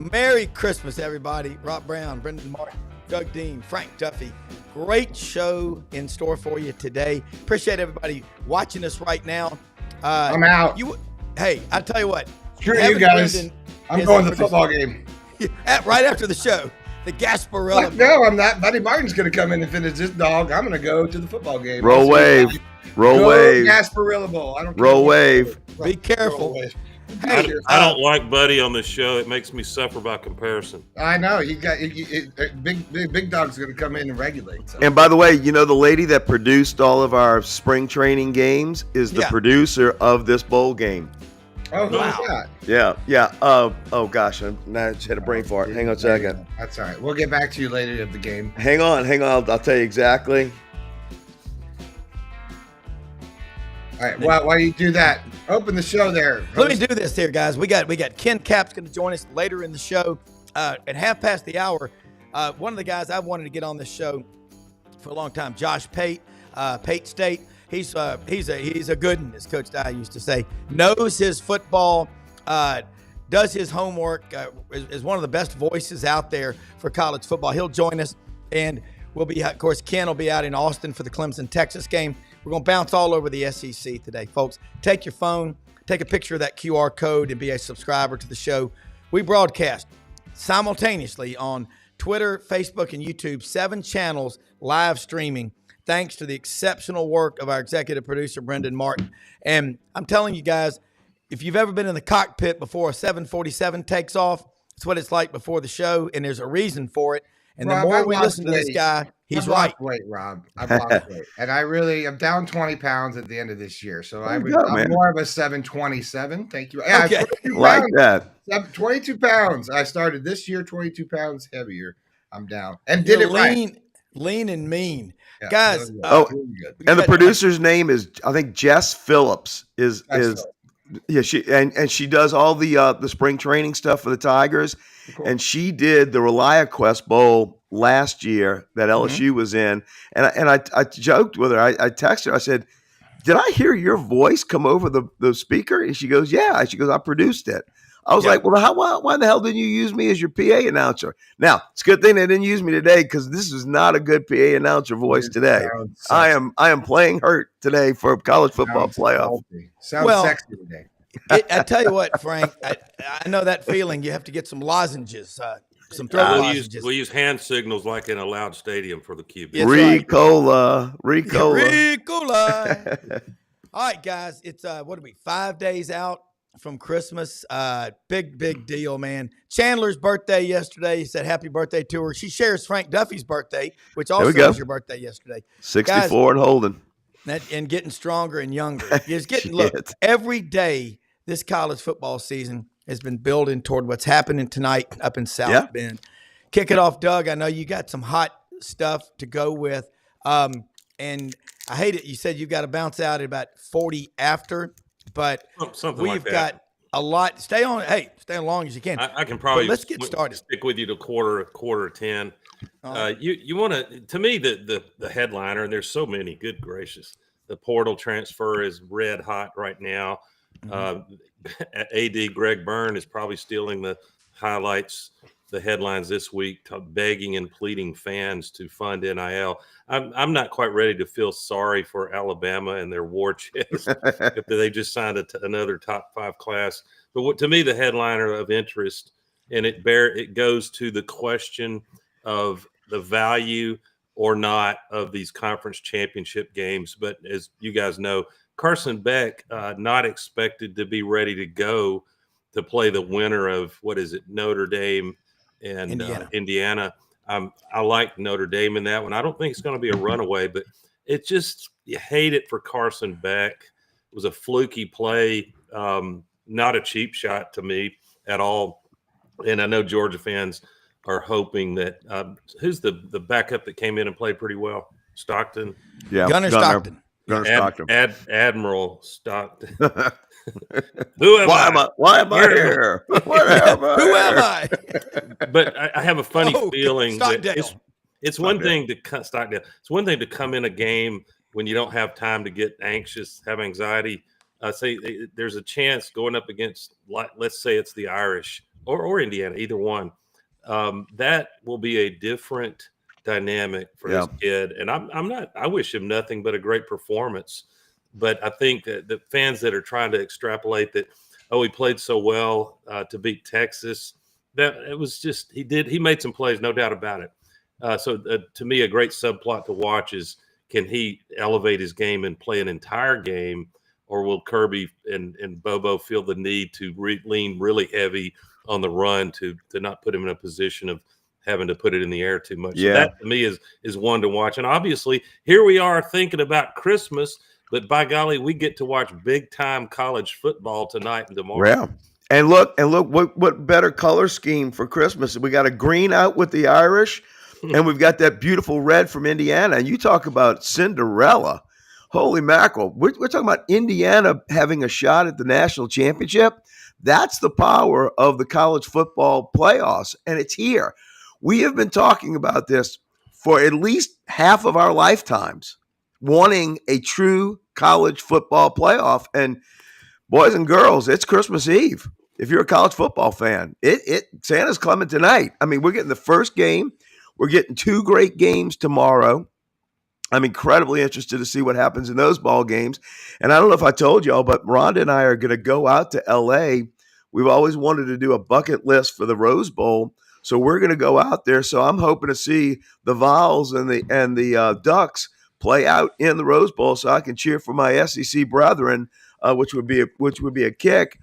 Merry Christmas, everybody. Rob Browne, Brendan Martin, Doug Dean, Frank Duffy. Great show in store for you today. Appreciate everybody watching us right now. I'm out. Hey, I'll tell you what. Screw you guys. I'm going to the football game. Right after the show. The Gasparilla. No, I'm not. Buddy Martin's going to come in and finish this dog. I'm going to go to the football game. Roll wave. Roll wave. Gasparilla Bowl. I don't care. Roll wave. Be careful. Hey, I don't like Buddy on this show. It makes me suffer by comparison. I know. Big dog's going to come in and regulate. So. And by the way, you know, the lady that produced all of our spring training games is the producer of this bowl game. Oh, wow. Yeah. Oh, gosh. I just had a brain fart. Hang on a second. That's all right. We'll get back to you later of the game. Hang on. I'll tell you exactly. All right. While you do that, open the show there. Let me do this here, guys. We got Ken Capps going to join us later in the show at half past the hour. One of the guys I've wanted to get on this show for a long time, Josh Pate, Pate State. He's a good one, as Coach Dye used to say. Knows his football, does his homework, is one of the best voices out there for college football. He'll join us, and we'll be, of course, Ken will be out in Austin for the Clemson-Texas game. We're going to bounce all over the SEC today, folks. Take your phone, take a picture of that QR code, and be a subscriber to the show. We broadcast simultaneously on Twitter, Facebook, and YouTube, 7 channels live streaming, thanks to the exceptional work of our executive producer, Brendan Martin. And I'm telling you guys, if you've ever been in the cockpit before a 747 takes off, it's what it's like before the show, and there's a reason for it. And Rob, the more we listen to this guy, he's right. Wait, Rob. I've lost weight. And I'm down 20 pounds at the end of this year. So I'm more of a 727. Thank you. Yeah, okay. Like that. 22 pounds. I started this year 22 pounds heavier. I'm down. And did it right. Lean and mean. Yeah, guys. Really good. And the producer's name is, I think, Jess Phillips she does all the spring training stuff for the Tigers. Cool. And she did the ReliaQuest Bowl last year that LSU was in. And I joked with her. I texted her. I said, did I hear your voice come over the speaker? And she goes, yeah. She goes, I produced it. I was like, well, why the hell didn't you use me as your PA announcer? Now, it's a good thing they didn't use me today, because this is not a good PA announcer voice today. I am playing hurt today for college football playoff. Sounds sexy today. I tell you what, Frank, I know that feeling. You have to get some lozenges, some throat lozenges. We'll use hand signals like in a loud stadium for the QB. Ricola. All right, guys, it's 5 days out from Christmas. Big deal, man. Chandler's birthday yesterday. He said happy birthday to her. She shares Frank Duffy's birthday, which also was your birthday yesterday. 64 guys, and holding. And getting stronger and younger. Look, every day this college football season has been building toward what's happening tonight up in South Bend. Kick it off, Doug. I know you got some hot stuff to go with. And I hate it. You said you've got to bounce out at about 40 after, but we've got a lot. Stay on long as you can. I can probably let's get started. Stick with you to quarter 10. You want to me, the headliner, and there's so many, good gracious. The portal transfer is red hot right now. AD Greg Byrne is probably stealing the highlights, the headlines this week, begging and pleading fans to fund NIL. I'm not quite ready to feel sorry for Alabama and their war chest if they just signed another top 5 class. But to me, the headliner of interest, and it goes to the question of the value or not of these conference championship games. But as you guys know, Carson Beck not expected to be ready to go to play the winner of Notre Dame and Indiana. I like Notre Dame in that one. I don't think it's going to be a runaway, but it just, you hate it for Carson Beck. It was a fluky play, not a cheap shot to me at all. And I know Georgia fans are hoping that who's the backup that came in and played pretty well? Stockton. Yeah, Gunnar Stockton. Admiral Stockton. Why am I here? Who am I? But I have a funny feeling that it's one thing to Stockdale. It's one thing to come in a game when you don't have time to get anxious, have anxiety. Say there's a chance going up against, let's say it's the Irish or Indiana, either one. That will be a different dynamic for this kid. And I wish him nothing but a great performance. But I think that the fans that are trying to extrapolate that, he played so well to beat Texas, that it was just, he made some plays, no doubt about it. So to me, a great subplot to watch is, can he elevate his game and play an entire game, or will Kirby and Bobo feel the need to lean really heavy on the run to not put him in a position of having to put it in the air too much? So that to me is one to watch. And obviously, here we are thinking about Christmas, but by golly, we get to watch big time college football tonight and tomorrow. Yeah. And look, what better color scheme for Christmas? We got a green out with the Irish, and we've got that beautiful red from Indiana. And you talk about Cinderella. Holy mackerel. We're talking about Indiana having a shot at the national championship. That's the power of the college football playoffs, and it's here. We have been talking about this for at least half of our lifetimes, wanting a true college football playoff. And boys and girls, it's Christmas Eve. If you're a college football fan, Santa's coming tonight. I mean, we're getting the first game. We're getting 2 great games tomorrow. I'm incredibly interested to see what happens in those ball games. And I don't know if I told y'all, but Rhonda and I are going to go out to L.A. We've always wanted to do a bucket list for the Rose Bowl, so we're going to go out there. So I'm hoping to see the Vols and the Ducks play out in the Rose Bowl, so I can cheer for my SEC brethren, which would be a kick.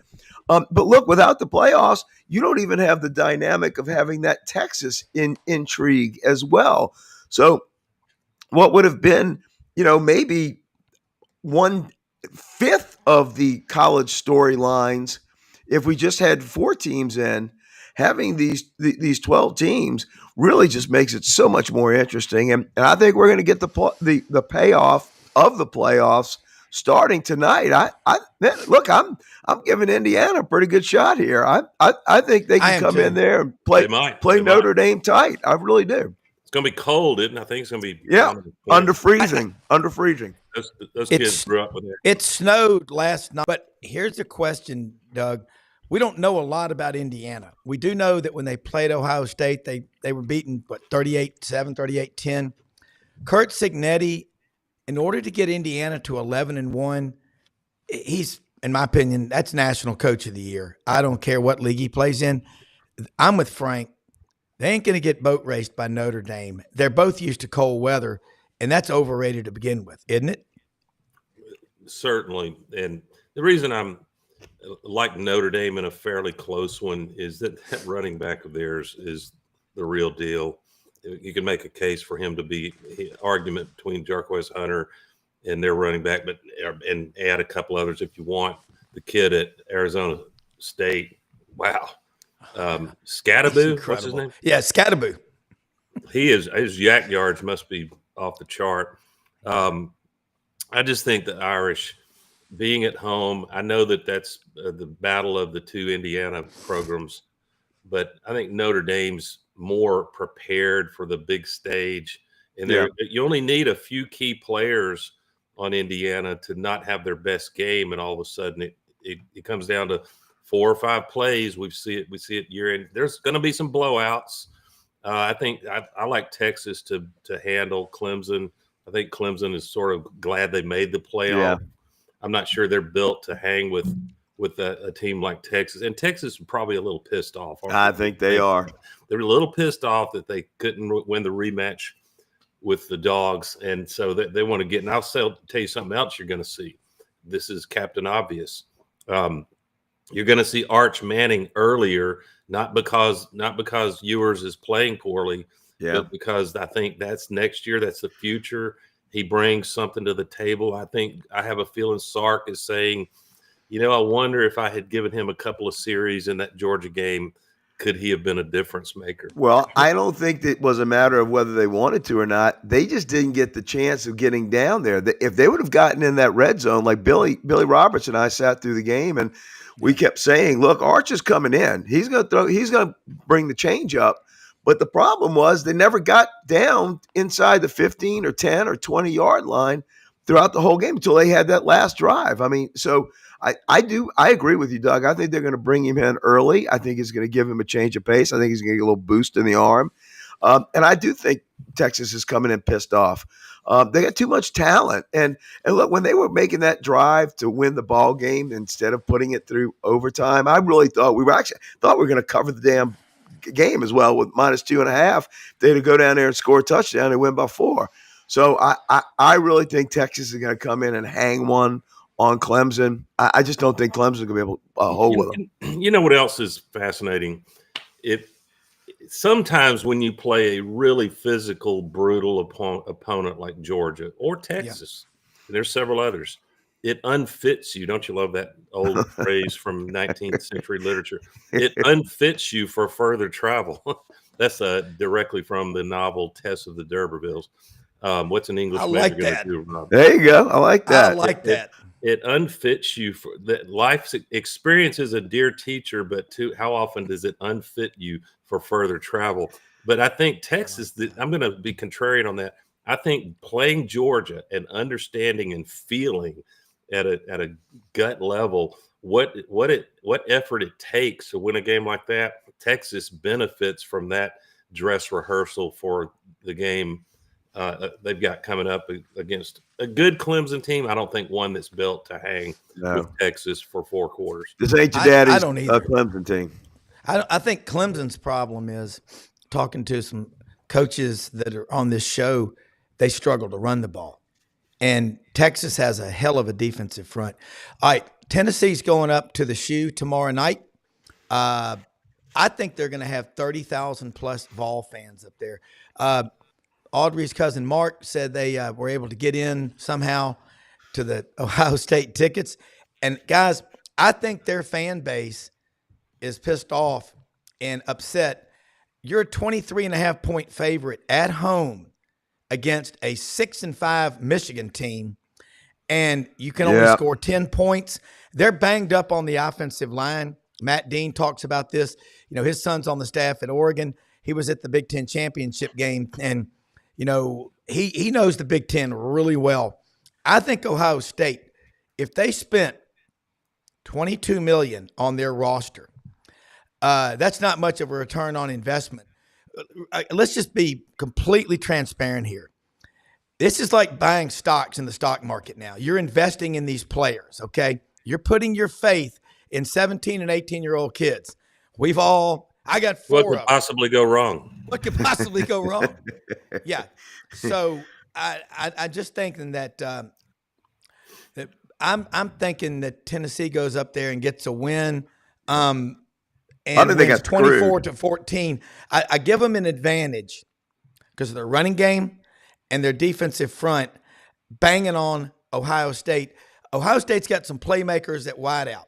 But look, without the playoffs, you don't even have the dynamic of having that Texas intrigue as well. So what would have been, maybe 1/5 of the college storylines if we just had 4 teams in, having these 12 teams really just makes it so much more interesting. And I think we're going to get the payoff of the playoffs starting tonight. Look, I'm giving Indiana a pretty good shot here. I think they can come in there and play Notre Dame tight. I really do. It's going to be cold, isn't it? I think it's going to be under freezing. Those kids grew up with it. It snowed last night, but here's the question, Doug. We don't know a lot about Indiana. We do know that when they played Ohio State, they were beaten 38-7, 38-10. Kurt Cignetti, in order to get Indiana to 11-1, he's, in my opinion, that's National Coach of the Year. I don't care what league he plays in. I'm with Frank. They ain't going to get boat raced by Notre Dame. They're both used to cold weather, and that's overrated to begin with, isn't it? Certainly. And the reason I'm like Notre Dame in a fairly close one is that running back of theirs is the real deal. You can make a case for him to be argument between Jarquez Hunter and their running back, and add a couple others if you want. The kid at Arizona State, wow. Scattaboo, what's his name? Yeah, Scattaboo. His yak yards must be off the chart. I just think the Irish being at home, I know that's the battle of the 2 Indiana programs, but I think Notre Dame's more prepared for the big stage. And you only need a few key players on Indiana to not have their best game, and all of a sudden it comes down to 4 or 5 plays. We see it year in. There's going to be some blowouts. I think I like Texas to handle Clemson. I think Clemson is sort of glad they made the playoff. Yeah. I'm not sure they're built to hang with a team like Texas. And Texas is probably a little pissed off. I think they are. They're a little pissed off that they couldn't win the rematch with the Dogs. And so they want to get – and I'll tell you something else you're going to see. This is Captain Obvious. You're going to see Arch Manning earlier, not because Ewers is playing poorly, but because I think that's next year. That's the future. He brings something to the table. I have a feeling Sark is saying, I wonder if I had given him a couple of series in that Georgia game, could he have been a difference maker? Well, I don't think that was a matter of whether they wanted to or not. They just didn't get the chance of getting down there. If they would have gotten in that red zone, like Billy Roberts and I sat through the game and we kept saying, look, Arch is coming in. He's going to bring the change up. But the problem was they never got down inside the 15 or 10 or 20 yard line throughout the whole game until they had that last drive. I mean, so I agree with you, Doug. I think they're going to bring him in early. I think it's going to give him a change of pace. I think he's going to get a little boost in the arm. And I do think Texas is coming in pissed off. They got too much talent. And look, when they were making that drive to win the ball game instead of putting it through overtime, I really thought we were going to cover the damn game as well with -2.5. They had to go down there and score a touchdown and win by 4. So I really think Texas is going to come in and hang one on Clemson. I just don't think Clemson is going to be able to hold with them. You know what else is fascinating? Sometimes when you play a really physical, brutal opponent like Georgia or Texas, there's several others, it unfits you. Don't you love that old phrase from 19th century literature? It unfits you for further travel. That's directly from the novel Tess of the D'Urbervilles. What's an English man going to do, Rob? There you go. I like that. I like that. It unfits you for that. Life's experience is a dear teacher, but how often does it unfit you for further travel? But I think Texas, I'm going to be contrarian on that. I think playing Georgia and understanding and feeling at a gut level what effort it takes to win a game like that, Texas benefits from that dress rehearsal for the game they've got coming up against a good Clemson team. I don't think one that's built to hang with Texas for 4 quarters. This ain't your daddy's I don't either. Clemson team. I think Clemson's problem is, talking to some coaches that are on this show, they struggle to run the ball. And Texas has a hell of a defensive front. All right, Tennessee's going up to the Shoe tomorrow night. I think they're going to have 30,000 plus Vol fans up there. Audrey's cousin Mark said they were able to get in somehow to the Ohio State tickets. And guys, I think their fan base is pissed off and upset. You're a 23.5 point favorite at home against a 6-5 Michigan team, and you can only score 10 points. They're banged up on the offensive line. Matt Dean talks about this. You know, his son's on the staff at Oregon. He was at the Big Ten championship game, and you know, he knows the Big Ten really well. I think Ohio State, if they spent $22 million on their roster, that's not much of a return on investment. Let's just be completely transparent here. This is like buying stocks in the stock market now. You're investing in these players, okay? You're putting your faith in 17 and 18-year-old kids. I got 4 of them. What could possibly go wrong? What could possibly go wrong? Yeah. So I just thinking that that I'm thinking that Tennessee goes up there and gets a win. And wins 24-14. I give them an advantage because of their running game and their defensive front banging on Ohio State. Ohio State's got some playmakers at wideout,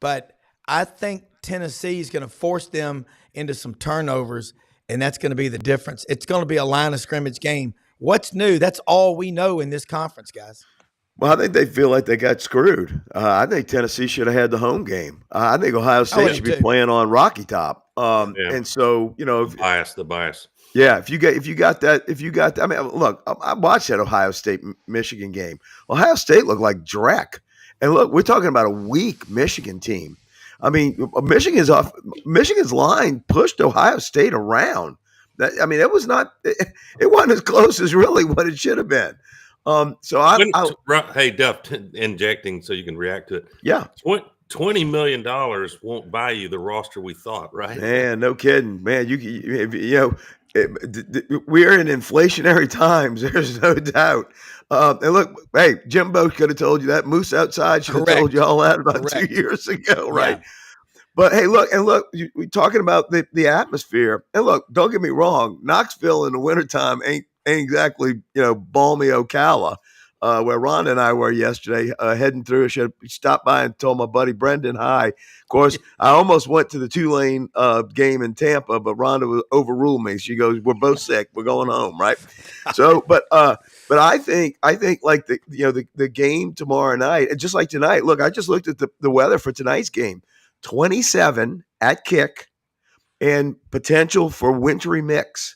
but I think Tennessee is going to force them into some turnovers, and that's going to be the difference. It's going to be a line of scrimmage game. What's new? That's all we know in this conference, guys. Well, I think they feel like they got screwed. I think Tennessee should have had the home game. I think Ohio State should be playing on Rocky Top. And so, you know, the bias. Yeah, if you got that. I mean, look, I watched that Ohio State Michigan game. Ohio State looked like dreck. And look, we're talking about a weak Michigan team. I mean, Michigan's line pushed Ohio State around. It wasn't as close as really what it should have been. Hey, Duff, injecting so you can react to it. Yeah. $20 million won't buy you the roster we thought, right? Man, no kidding. Man, we're in inflationary times. There's no doubt. And look, hey, Jimbo could have told you that. Moose outside should have told you all that about 2 years ago, right? Yeah. But hey, look, we're talking about the atmosphere. And look, don't get me wrong, Knoxville in the wintertime ain't exactly, balmy Ocala, where Ron and I were yesterday, heading through. I should stop by and told my buddy Brendan hi. Of course, I almost went to the Tulane game in Tampa, but Rhonda overruled me. She goes, "We're both sick. We're going home." Right. So, but I think like the game tomorrow night, and just like tonight. Look, I just looked at the weather for tonight's game: 27 at kick, and potential for wintry mix.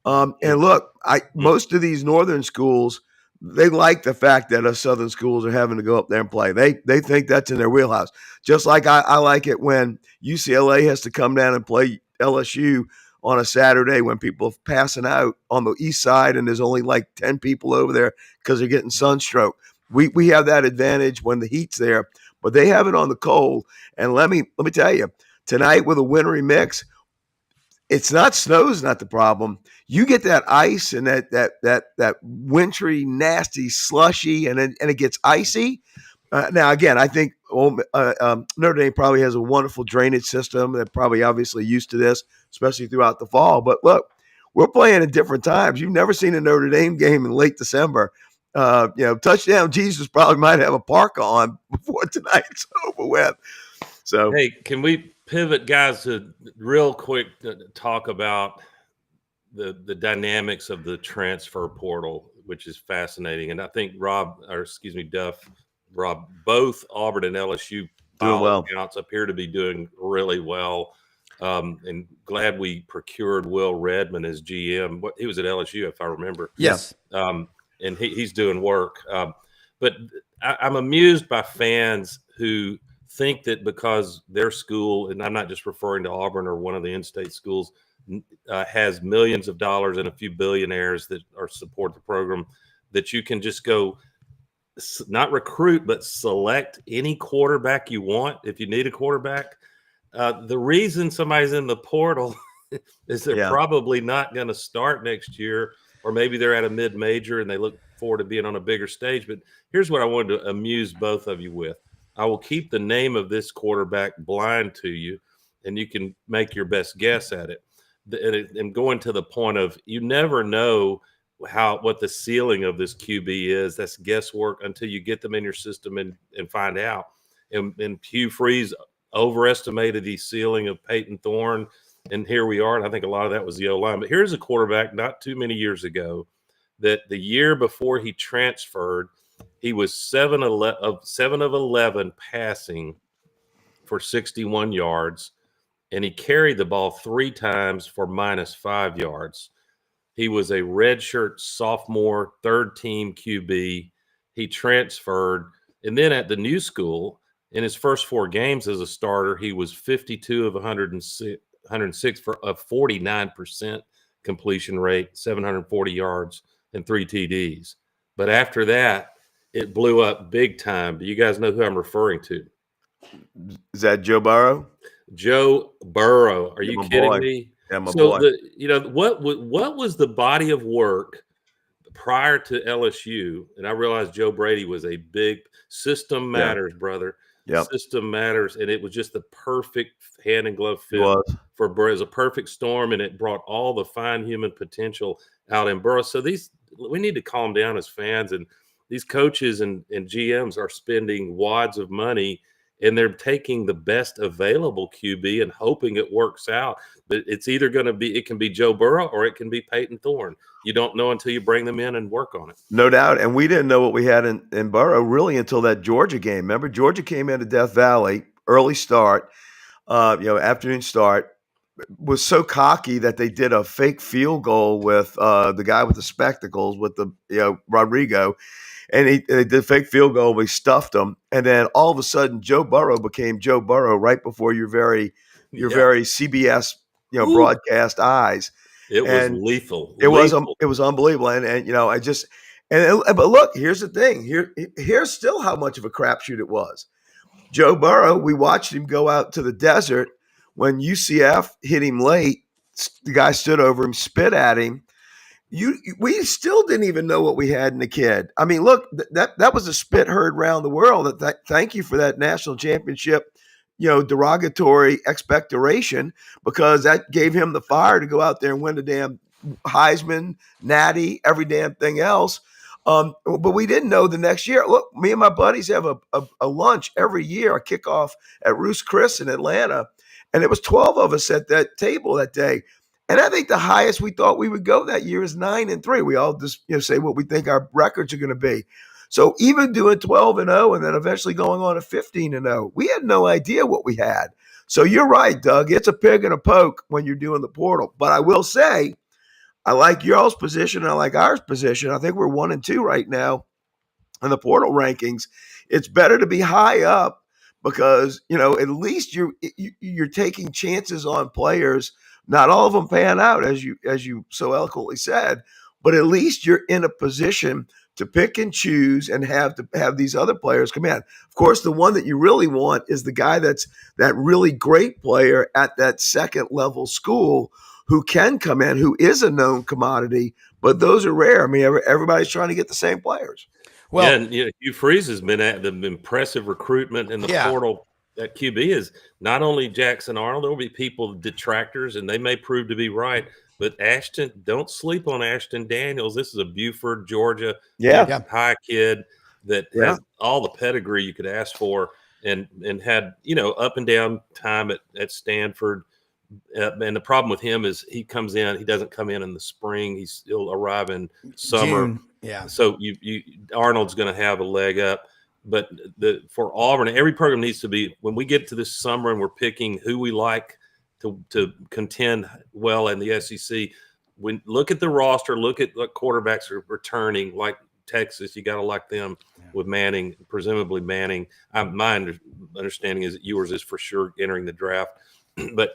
And look, most of these northern schools, they like the fact that us Southern schools are having to go up there and play. They think that's in their wheelhouse. Just like I like it when UCLA has to come down and play LSU on a Saturday when people are passing out on the east side and there's only like 10 people over there because they're getting sunstroke. We have that advantage when the heat's there, but they have it on the cold. And let me tell you, tonight with a wintry mix, it's not snow's not the problem. You get that ice and that wintry, nasty, slushy, and it gets icy. Now, again, I think Notre Dame probably has a wonderful drainage system. They're probably obviously used to this, especially throughout the fall. But look, we're playing at different times. You've never seen a Notre Dame game in late December. Touchdown Jesus probably might have a parka on before tonight's over with. So, hey, can we pivot, guys, to real quick talk about the dynamics of the transfer portal, which is fascinating. And I think Rob, both Auburn and LSU doing well. Accounts appear to be doing really well. And glad we procured Will Redmond as GM. He was at LSU, if I remember. Yes. And he's doing work. But I'm amused by fans who think that because their school, and I'm not just referring to Auburn or one of the in-state schools, has millions of dollars and a few billionaires that are support the program, that you can just go not recruit, but select any quarterback you want if you need a quarterback. The reason somebody's in the portal is they're probably not going to start next year, or maybe they're at a mid-major and they look forward to being on a bigger stage. But here's what I wanted to amuse both of you with. I will keep the name of this quarterback blind to you, and you can make your best guess at it. And going to the point of, you never know what the ceiling of this QB is. That's guesswork until you get them in your system and find out. And Hugh Freeze overestimated the ceiling of Peyton Thorne, and here we are. And I think a lot of that was the O-line. But here's a quarterback not too many years ago that the year before he transferred, he was 7 of 11 passing for 61 yards, and he carried the ball 3 times for -5 yards. He was a redshirt sophomore, third-team QB. He transferred, and then at the new school, in his first 4 games as a starter, he was 52 of 106 for a 49% completion rate, 740 yards, and 3 TDs. But after that, it blew up big time. Do you guys know who I'm referring to? Is that Joe Burrow? Joe Burrow. Are you kidding me? Yeah, my boy. What was the body of work prior to LSU? And I realized Joe Brady was a big system matters, brother. Yep. System matters, and it was just the perfect hand and glove fit for Burrow. It was a perfect storm, and it brought all the fine human potential out in Burrow. So we need to calm down as fans, and these coaches and GMs are spending wads of money, and they're taking the best available QB and hoping it works out. But it's either going to be, it can be Joe Burrow or it can be Peyton Thorne. You don't know until you bring them in and work on it. No doubt. And we didn't know what we had in Burrow really until that Georgia game. Remember, Georgia came into Death Valley, early start, afternoon start, was so cocky that they did a fake field goal with the guy with the spectacles, with Rodrigo. And they did a fake field goal. We stuffed them. And then all of a sudden, Joe Burrow became Joe Burrow right before your very CBS, broadcast eyes. It was lethal. It was unbelievable. But look, here's the thing. Here's still how much of a crapshoot it was. Joe Burrow, we watched him go out to the desert when UCF hit him late. The guy stood over him, spit at him. We still didn't even know what we had in the kid. I mean, look, that was a spit heard around the world. Thank you for that national championship, derogatory expectoration, because that gave him the fire to go out there and win the damn Heisman, Natty, every damn thing else. But we didn't know the next year. Look, me and my buddies have a lunch every year, a kickoff at Ruth's Chris in Atlanta, and it was 12 of us at that table that day. And I think the highest we thought we would go that year is 9-3. We all just say what we think our records are going to be. So even doing 12-0 and then eventually going on to 15-0, we had no idea what we had. So you're right, Doug. It's a pig and a poke when you're doing the portal. But I will say, I like y'all's position. I like ours position. I think we're 1 and 2 right now in the portal rankings. It's better to be high up because, at least you're taking chances on players. Not all of them pan out, as you so eloquently said, but at least you're in a position to pick and choose and have these other players come in. Of course, the one that you really want is the guy that's that really great player at that second level school who can come in, who is a known commodity, but those are rare. I mean, everybody's trying to get the same players. Well, and Hugh Freeze has been at the impressive recruitment in the portal at QB is not only Jackson Arnold. There will be people, detractors, and they may prove to be right. But don't sleep on Ashton Daniels. This is a Buford, Georgia high kid that has all the pedigree you could ask for, and had up and down time at Stanford. And the problem with him is he doesn't come in the spring. He'll arrive in summer. June. Yeah. So Arnold's going to have a leg up. But for Auburn, every program needs to be, when we get to this summer and we're picking who we like to contend well in the SEC, when look at the roster, look at what quarterbacks are returning, like Texas. You got to like them with Manning, presumably Manning. My understanding is that yours is for sure entering the draft. But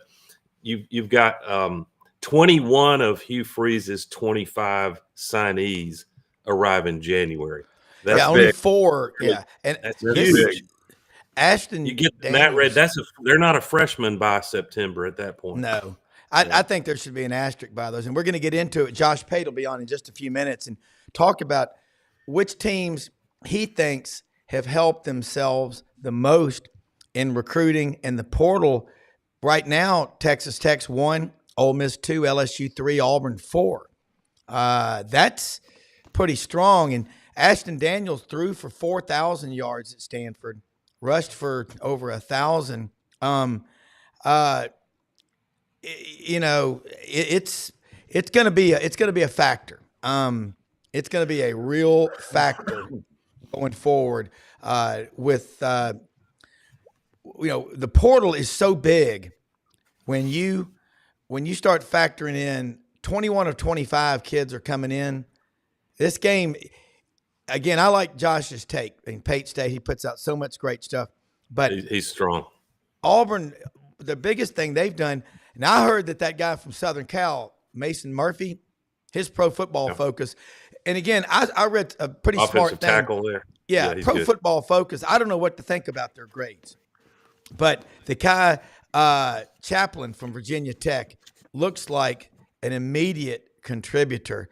you've got 21 of Hugh Freeze's 25 signees arrive in January. That's only big. 4. Yeah, and that's huge. Ashton, you get Matt Red. They're not a freshman by September at that point. No, I think there should be an asterisk by those, and we're going to get into it. Josh Pate will be on in just a few minutes and talk about which teams he thinks have helped themselves the most in recruiting and the portal. Right now, Texas Tech's 1, Ole Miss 2, LSU 3, Auburn 4. That's pretty strong. And Ashton Daniels threw for 4,000 yards at Stanford, rushed for over 1,000. It's going to be a factor. It's going to be a real factor going forward. With the portal is so big. When you start factoring in 21 of 25 kids are coming in, this game, again, I like Josh's take. In Pate State, he puts out so much great stuff. But he's strong. Auburn, the biggest thing they've done, and I heard that guy from Southern Cal, Mason Murphy, his Pro Football Focus, and again, I read a pretty smart thing. Tackle there. Yeah, Pro Football Focus. I don't know what to think about their grades, but the guy Chaplin from Virginia Tech looks like an immediate contributor.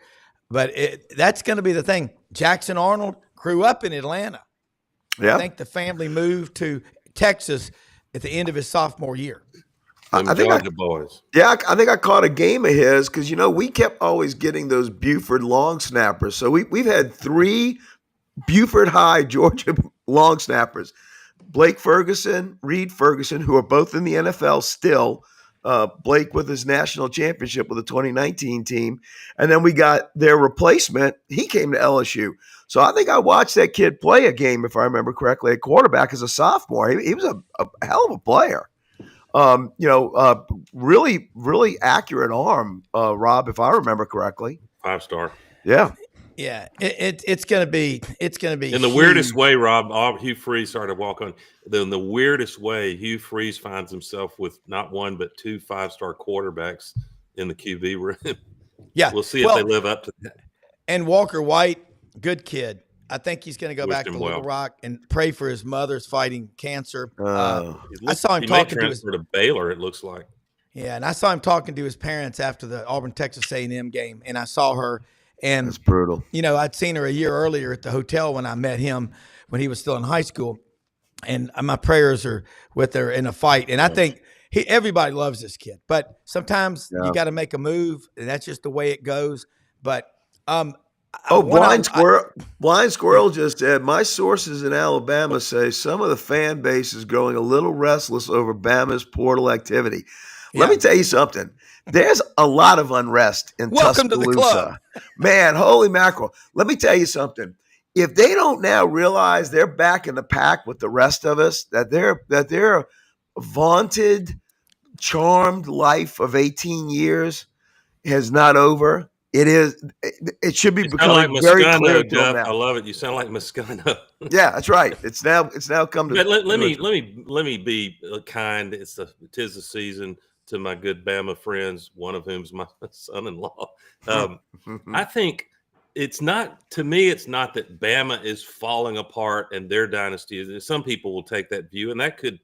But that's going to be the thing. Jackson Arnold grew up in Atlanta. Yeah. I think the family moved to Texas at the end of his sophomore year. I think I caught a game of his because, we kept always getting those Buford long snappers. So we've had 3 Buford High Georgia long snappers, Blake Ferguson, Reed Ferguson, who are both in the NFL still. Blake with his national championship with the 2019 team. And then we got their replacement. He came to LSU. So I think I watched that kid play a game, if I remember correctly, at quarterback as a sophomore. He was a hell of a player. Really, really accurate arm, Rob, if I remember correctly. 5-star. Yeah. Yeah, it's gonna be in the weirdest way, Rob. Hugh Freeze started to walk on. In the weirdest way, Hugh Freeze finds himself with not 1 but 2 5-star quarterbacks in the QB room. Yeah, we'll see if they live up to that. And Walker White, good kid. I think he's going to go back to Little Rock and pray for his mother's fighting cancer. I saw him talking to Baylor. It looks like. Yeah, and I saw him talking to his parents after the Auburn Texas A&M game, and I saw her. And that's brutal. I'd seen her a year earlier at the hotel when I met him when he was still in high school. And my prayers are with her in a fight. And I think everybody loves this kid. But sometimes you got to make a move, and that's just the way it goes. But Blind Squirrel just said, my sources in Alabama say some of the fan base is growing a little restless over Bama's portal activity. Let me tell you something. There's a lot of unrest in Welcome Tuscaloosa. To the club. Man, holy mackerel. Let me tell you something. If they don't now realize they're back in the pack with the rest of us, that their vaunted, charmed life of 18 years is not over, It is. It should be becoming like very clear Moscano, to them Duff. I now. love it. You sound like Moscano. Yeah, that's right. It's now come to. But let me be kind. Tis the season to my good Bama friends, one of whom's my son-in-law. I think it's not, to me, it's not that Bama is falling apart and their dynasty is. Some people will take that view, and that could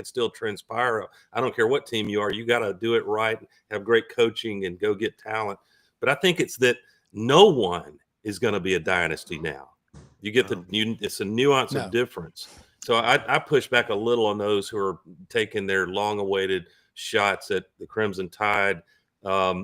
still transpire. I don't care what team you are, you got to do it right, have great coaching, and go get talent. But I think it's that no one is going to be a dynasty now. You get it's a nuance of difference. So I push back a little on those who are taking their long-awaited shots at the Crimson Tide.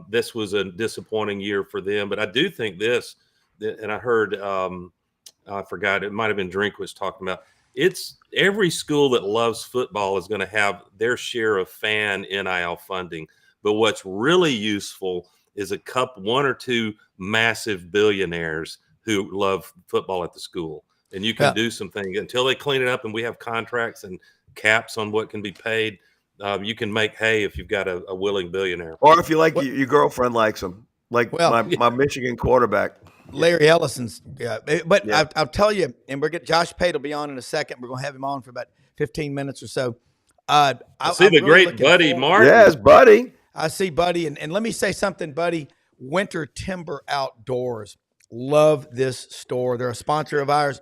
This was a disappointing year for them, but I do think this, and I heard, I forgot, it might have been Drinkwitz talking about, it's every school that loves football is going to have their share of fan NIL funding. But what's really useful is one or two massive billionaires who love football at the school. And you can do some things until they clean it up and we have contracts and caps on what can be paid. You can make hay if you've got a willing billionaire. Or if you like, your girlfriend likes them, like my Michigan quarterback. Larry Ellison's. I'll tell you, and Josh Pate will be on in a second. We're going to have him on for about 15 minutes or so. I see the really great Buddy Martin. Yes, Buddy. I see Buddy. And let me say something, Buddy. Winter Timber Outdoors. Love this store. They're a sponsor of ours,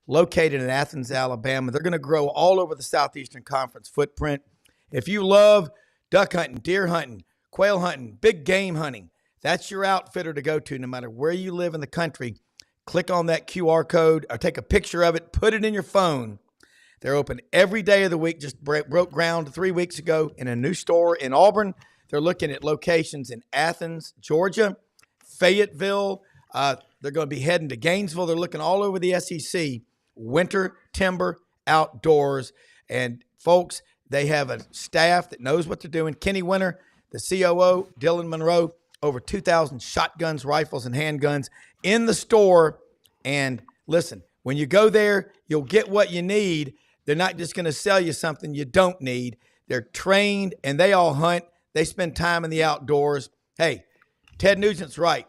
located in Athens, Alabama. They're going to grow all over the Southeastern Conference footprint. If you love duck hunting, deer hunting, quail hunting, big game hunting, that's your outfitter to go to no matter where you live in the country. Click on that QR code or take a picture of it, put it in your phone. They're open every day of the week. Just broke ground 3 weeks ago in a new store in Auburn. They're looking at locations in Athens, Georgia, Fayetteville. They're going to be heading to Gainesville. They're looking all over the SEC. Winter Timber Outdoors. And folks, they have a staff that knows what they're doing. Kenny Winter, the COO, Dylan Monroe, over 2,000 shotguns, rifles, and handguns in the store. And listen, when you go there, you'll get what you need. They're not just going to sell you something you don't need. They're trained, and they all hunt. They spend time in the outdoors. Hey, Ted Nugent's right.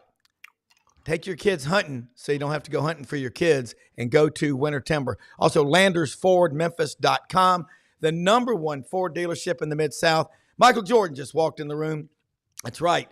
Take your kids hunting so you don't have to go hunting for your kids, and go to Winter Timber. Also, LandersFordMemphis.com, the #1 Ford dealership in the Mid-South. Michael Jordan just walked in the room. That's right.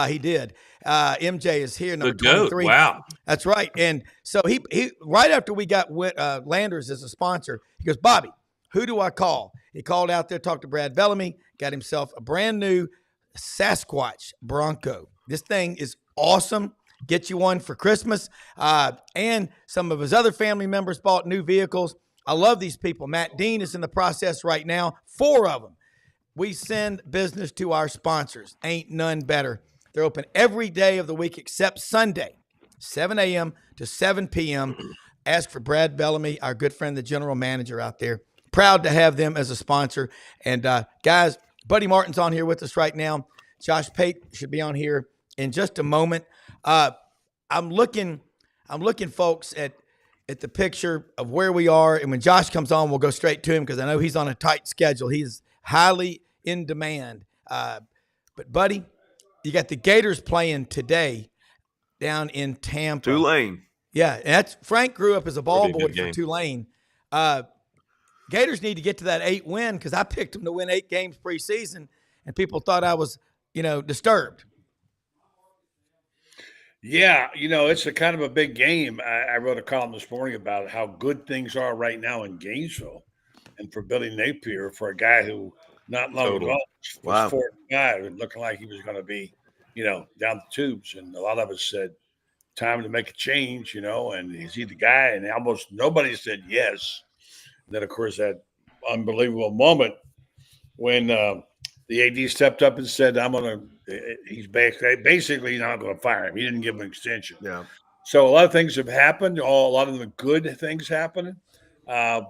He did. MJ is here, number 23. Wow. That's right. And so he right after we got Landers as a sponsor, he goes, Bobby, who do I call? He called out there, talked to Brad Bellamy, got himself a brand new Sasquatch Bronco. This thing is awesome. Get you one for Christmas. And some of his other family members bought new vehicles. I love these people. Matt Dean is in the process right now. 4 of them. We send business to our sponsors. Ain't none better. They're open every day of the week except Sunday, 7 a.m. to 7 p.m. Ask for Brad Bellamy, our good friend, the general manager out there. Proud to have them as a sponsor. And guys, Buddy Martin's on here with us right now. Josh Pate should be on here in just a moment. I'm looking, folks, at the picture of where we are. And when Josh comes on, we'll go straight to him because I know he's on a tight schedule. He's highly in demand. But, Buddy, you got the Gators playing today down in Tampa. Tulane. Yeah, and that's Frank grew up as a ball boy for Tulane. Gators need to get to that 8 win because I picked them to win 8 games preseason, and people thought I was, disturbed. Yeah, it's a kind of a big game. I wrote a column this morning about how good things are right now in Gainesville, and for Billy Napier, for a guy who not long ago was 45 and looking like he was going to be, down the tubes. And a lot of us said, time to make a change, and is he the guy? And almost nobody said yes. And then, of course, that unbelievable moment when the AD stepped up and said, he's basically not going to fire him. He didn't give him an extension. Yeah. So a lot of things have happened. A lot of the good things happening. I'm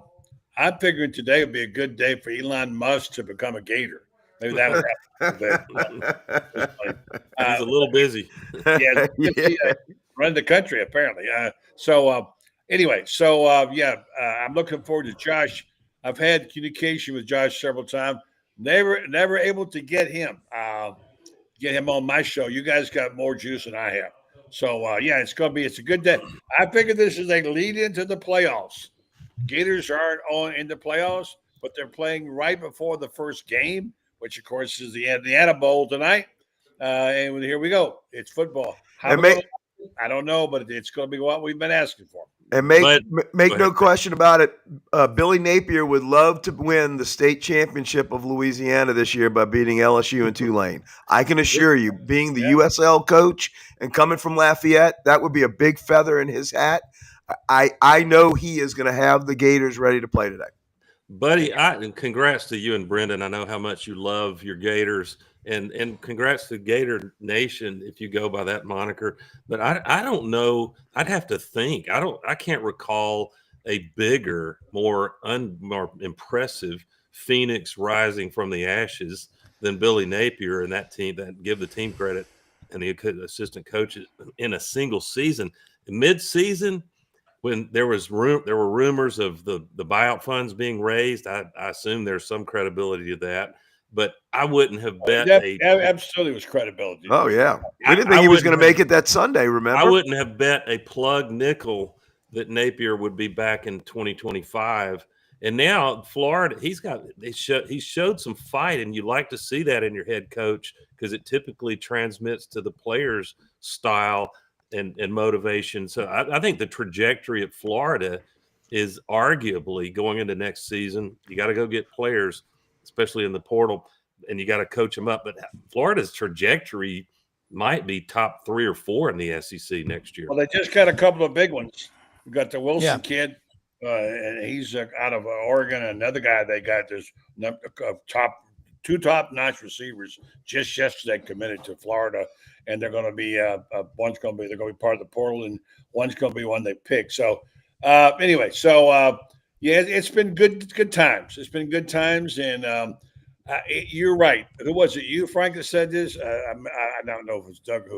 figuring today would be a good day for Elon Musk to become a Gator. Maybe that would happen. He's a little busy. Yeah. Run the country, apparently. Anyway, I'm looking forward to Josh. I've had communication with Josh several times. Never able to get him on my show. You guys got more juice than I have. So it's a good day. I figure this is a lead into the playoffs. Gators aren't on in the playoffs, but they're playing right before the first game, which of course is the Indiana Bowl tonight. And here we go. It's football. I don't know, but it's going to be what we've been asking for. And make no question about it, Billy Napier would love to win the state championship of Louisiana this year by beating LSU and Tulane. I can assure you, being the USL coach and coming from Lafayette, that would be a big feather in his hat. I know he is going to have the Gators ready to play today. Buddy, congrats to you and Brendan. I know how much you love your Gators, and congrats to Gator Nation if you go by that moniker. But I don't know. I'd have to think. I can't recall a bigger, more impressive Phoenix rising from the ashes than Billy Napier and that team. That give the team credit and the assistant coaches in a single season, mid-season. When there were rumors of the buyout funds being raised, I assume there's some credibility to that. But I wouldn't have bet. Absolutely was credibility. Oh, yeah. We didn't think he was going to make it that Sunday, remember? I wouldn't have bet a plug nickel that Napier would be back in 2025. And now Florida, he showed some fight, and you like to see that in your head coach because it typically transmits to the players' style and motivation. So I think the trajectory at Florida is arguably going into next season. You got to go get players, especially in the portal, and you got to coach them up. But Florida's trajectory might be top 3 or 4 in the SEC next year. Well, they just got a couple of big ones. We got the Wilson kid, and he's out of Oregon. Another guy they got, there's two top-notch receivers just yesterday committed to Florida, and they're going to be they're going to be part of the portal, and one's going to be one they pick. So anyway, it's been good times. It's been good times, and you're right. Who was it? You, Frank, that said this? I don't know if it was Doug,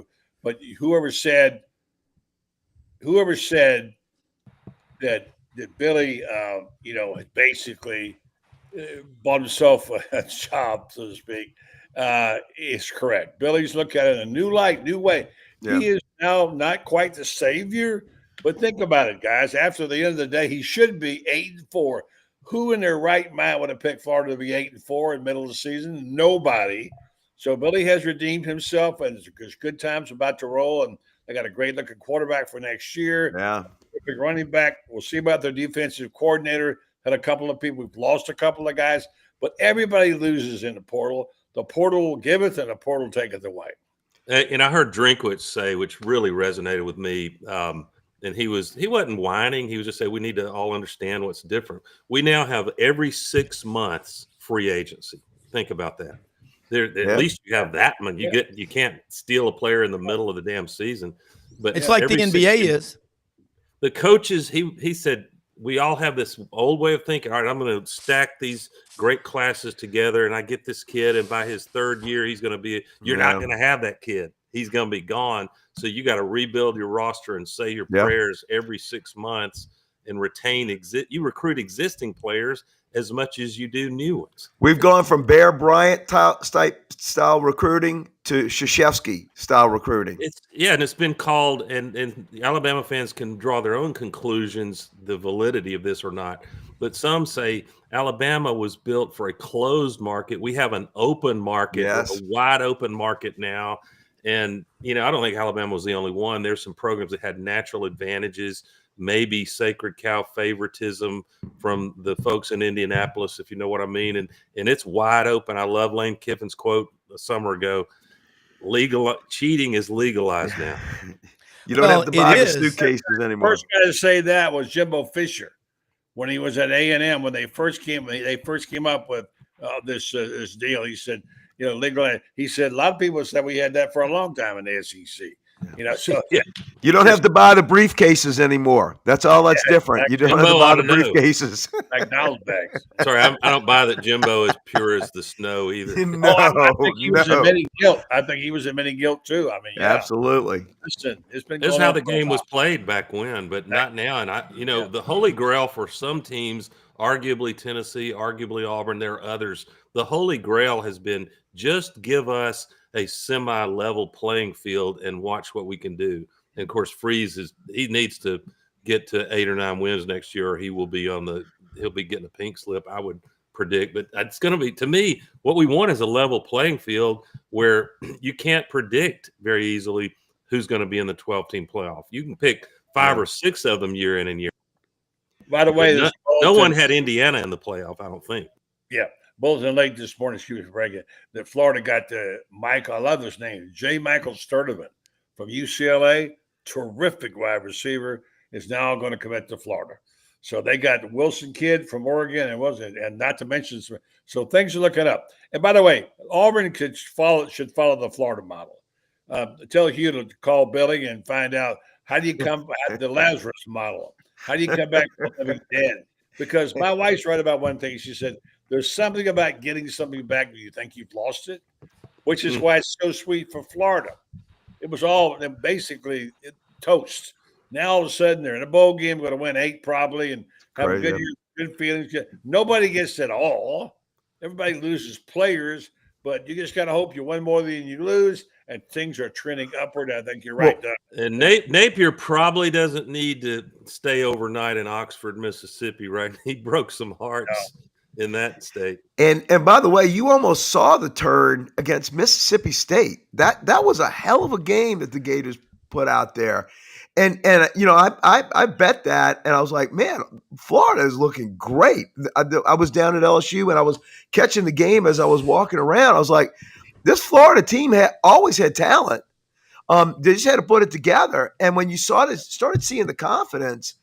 but whoever said that Billy, basically bought himself a job, so to speak, is correct. Billy's looked at it in a new light, new way. Yeah. He is now not quite the savior, but think about it, guys. After the end of the day, he should be 8-4. Who in their right mind would have picked Florida to be 8-4 in the middle of the season? Nobody. So Billy has redeemed himself, and there's good times about to roll, and they got a great-looking quarterback for next year. Yeah. Big running back. We'll see about their defensive coordinator. Had a couple of people. We've lost a couple of guys, but everybody loses in the portal. The portal giveth, and the portal taketh away. And I heard Drinkwitz say, which really resonated with me. And he wasn't whining. He was just saying we need to all understand what's different. We now have every 6 months free agency. Think about that. At least you have that one. You can't steal a player in the middle of the damn season. But it's like the NBA is. The coaches, he said, we all have this old way of thinking. All right, I'm going to stack these great classes together, and I get this kid, and by his 3rd year, he's going to be – you're not going to have that kid. He's going to be gone. So you got to rebuild your roster and say your prayers every 6 months and retain – you recruit existing players as much as you do new ones. We've gone from Bear Bryant style recruiting to Krzyzewski style recruiting. And it's been called, and Alabama fans can draw their own conclusions, the validity of this or not. But some say Alabama was built for a closed market. We have an open market, a wide open market now. And, I don't think Alabama was the only one. There's some programs that had natural advantages, maybe sacred cow favoritism from the folks in Indianapolis, if you know what I mean. And it's wide open. I love Lane Kiffin's quote a summer ago. Cheating is legalized now. You don't have to buy the suitcases anymore. First guy to say that was Jimbo Fisher when he was at A&M. When they first came up with this deal. He said, legalized. He said a lot of people said we had that for a long time in the SEC. You don't have to buy the briefcases anymore. That's all that's different. You don't have to buy the briefcases. McDonald's bags. Sorry, I don't buy that Jimbo is pure as the snow either. No, I think he was admitting guilt. I think he was admitting guilt too. I mean, absolutely. Listen, it's been. This is how the game was played back when, but not now. And the holy grail for some teams, arguably Tennessee, arguably Auburn, there are others. The holy grail has been just give us a semi-level playing field and watch what we can do. And of course, he needs to get to 8 or 9 wins next year, or he'll be getting a pink slip, I would predict. But it's going to be, to me, what we want is a level playing field where you can't predict very easily who's going to be in the 12-team playoff. You can pick 5 or 6 of them year in and year. By the way, no one had Indiana in the playoff, I don't think. Yeah. Bulletin late this morning, excuse me, Reagan, that Florida got Michael, I love his name, J. Michael Sturdivant from UCLA, terrific wide receiver, is now going to commit to Florida. So they got the Wilson kid from Oregon, and not to mention, so things are looking up. And by the way, Auburn should follow the Florida model. Tell Hugh to call Billy and find out how do you come the Lazarus model. How do you come back from living dead? Because my wife's right about one thing. She said, there's something about getting something back when you think you've lost it, which is why it's so sweet for Florida. It was all basically toast. Now all of a sudden they're in a bowl game, going to win 8 probably, and have a good year, good feelings. Nobody gets it all. Everybody loses players, but you just got to hope you win more than you lose, and things are trending upward. I think you're right, Doug. And Napier probably doesn't need to stay overnight in Oxford, Mississippi, right? He broke some hearts in that state. And by the way, you almost saw the turn against Mississippi State. That was a hell of a game that the Gators put out there. And you know, I bet that, and I was like, man, Florida is looking great. I was down at LSU and I was catching the game as I was walking around. I was like, this Florida team always had talent. They just had to put it together. And when you started seeing the confidence,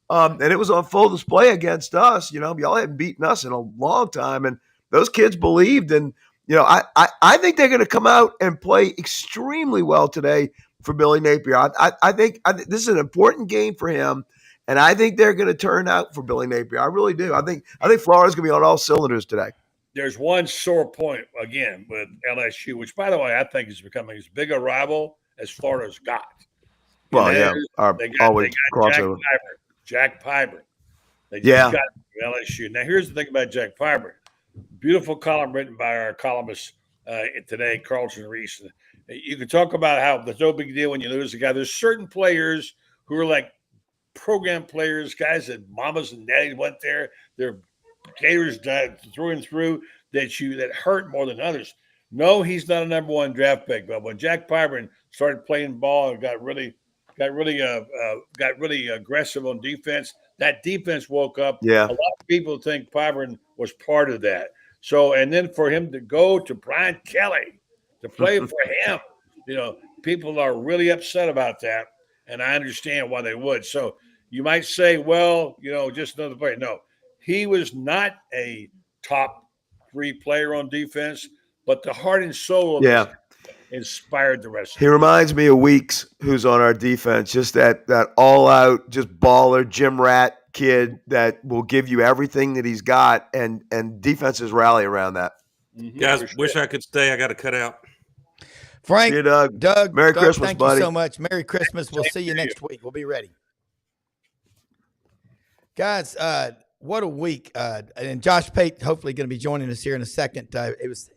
and it was on full display against us, you know, y'all hadn't beaten us in a long time, and those kids believed. And you know, I think they're going to come out and play extremely well today for Billy Napier. I think this is an important game for him, and I think they're going to turn out for Billy Napier. I really do. I think Florida's going to be on all cylinders today. There's one sore point again with LSU, which, by the way, I think is becoming as big a rival as Florida's got. Well, they got Jack Pyburn. They just got LSU. Now, here's the thing about Jack Pyburn. Beautiful column written by our columnist today, Carlton Reese. You can talk about how there's no big deal when you lose a guy. There's certain players who are like program players, guys that mamas and daddies went there. They're Gators through and through that hurt more than others. No, he's not a number 1 draft pick. But when Jack Pyburn started playing ball and got really aggressive on defense, that defense woke up. Yeah. A lot of people think Pyburn was part of that. So, and then for him to go to Brian Kelly to play for him, you know, people are really upset about that, and I understand why they would. So you might say, well, you know, just another player. No, he was not a top 3 player on defense, but the heart and soul of this inspired the rest of He reminds me of Weeks, who's on our defense, just that all-out, just baller, gym rat kid that will give you everything that he's got, and defenses rally around that. Mm-hmm. Guys, wish I could stay. I got to cut out. Frank, see you, Doug. Merry Christmas, thank buddy. you so much. Merry Christmas. We'll see you next week. We'll be ready. Guys, what a week. And Josh Pate hopefully going to be joining us here in a second. It was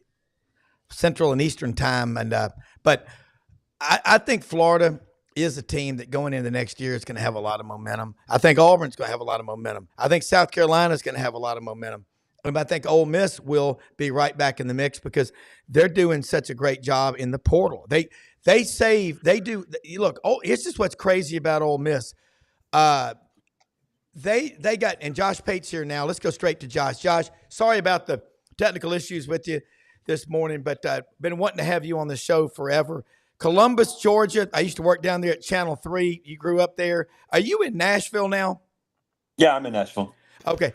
Central and Eastern time. But I think Florida is a team that going into the next year is going to have a lot of momentum. I think Auburn's going to have a lot of momentum. I think South Carolina is going to have a lot of momentum. And I think Ole Miss will be right back in the mix because they're doing such a great job in the portal. They do. Look, it's just what's crazy about Ole Miss. They got, and Josh Pate's here now. Let's go straight to Josh. Josh, sorry about the technical issues with you this morning, but been wanting to have you on the show forever. Columbus, Georgia. I used to work down there at Channel 3. You grew up there. Are you in Nashville now? Yeah, I'm in Nashville. Okay,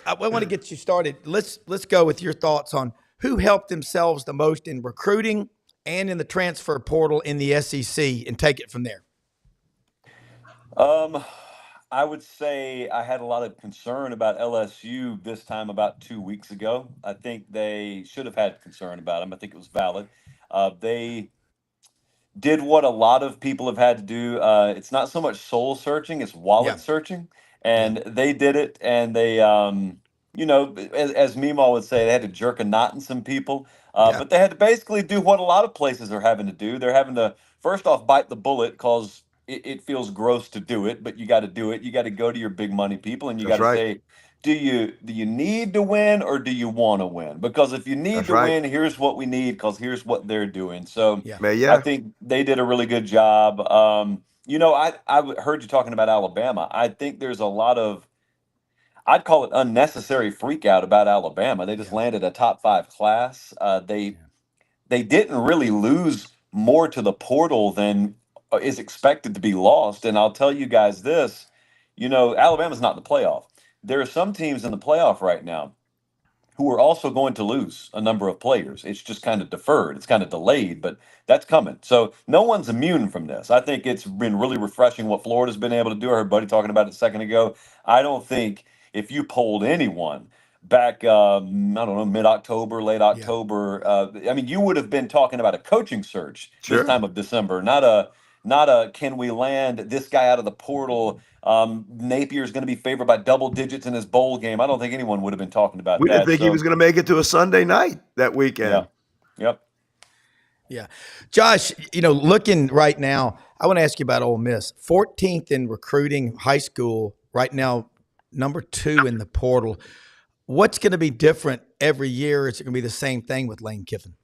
I want to get you started. Let's go with your thoughts on who helped themselves the most in recruiting and in the transfer portal in the SEC, and take it from there. I would say I had a lot of concern about LSU this time about 2 weeks ago. I think they should have had concern about them. I think it was valid. They did what a lot of people have had to do. It's not so much soul searching, it's wallet searching. And they did it, and they, as Meemaw would say, they had to jerk a knot in some people. But they had to basically do what a lot of places are having to do. They're having to, first off, bite the bullet because it feels gross to do it, but you got to do it. You got to go to your big money people and you got That's to right. say, do you need to win or do you want to win? Because if you need That's to right. win, here's what we need because here's what they're doing. So Yeah. Man, I yeah. think they did a really good job. I heard you talking about Alabama. I think there's a lot of, I'd call it unnecessary freak out about Alabama. They just Yeah. landed a top 5 class. They didn't really lose more to the portal than is expected to be lost. And I'll tell you guys this, Alabama's not in the playoff. There are some teams in the playoff right now who are also going to lose a number of players. It's just kind of deferred. It's kind of delayed, but that's coming. So no one's immune from this. I think it's been really refreshing what Florida's been able to do. I heard Buddy talking about it a second ago. I don't think if you polled anyone back, I don't know, mid-October, late October, you would have been talking about a coaching search this Sure. time of December, not a can we land this guy out of the portal. Napier's going to be favored by double digits in his bowl game. I don't think anyone would have been talking about We that. didn't think he was going to make it to a Sunday night that weekend. Yeah. Yep. Yeah. Josh, looking right now, I want to ask you about Ole Miss. 14th in recruiting high school right now, number 2 in the portal. What's going to be different every year? Is it going to be the same thing with Lane Kiffin?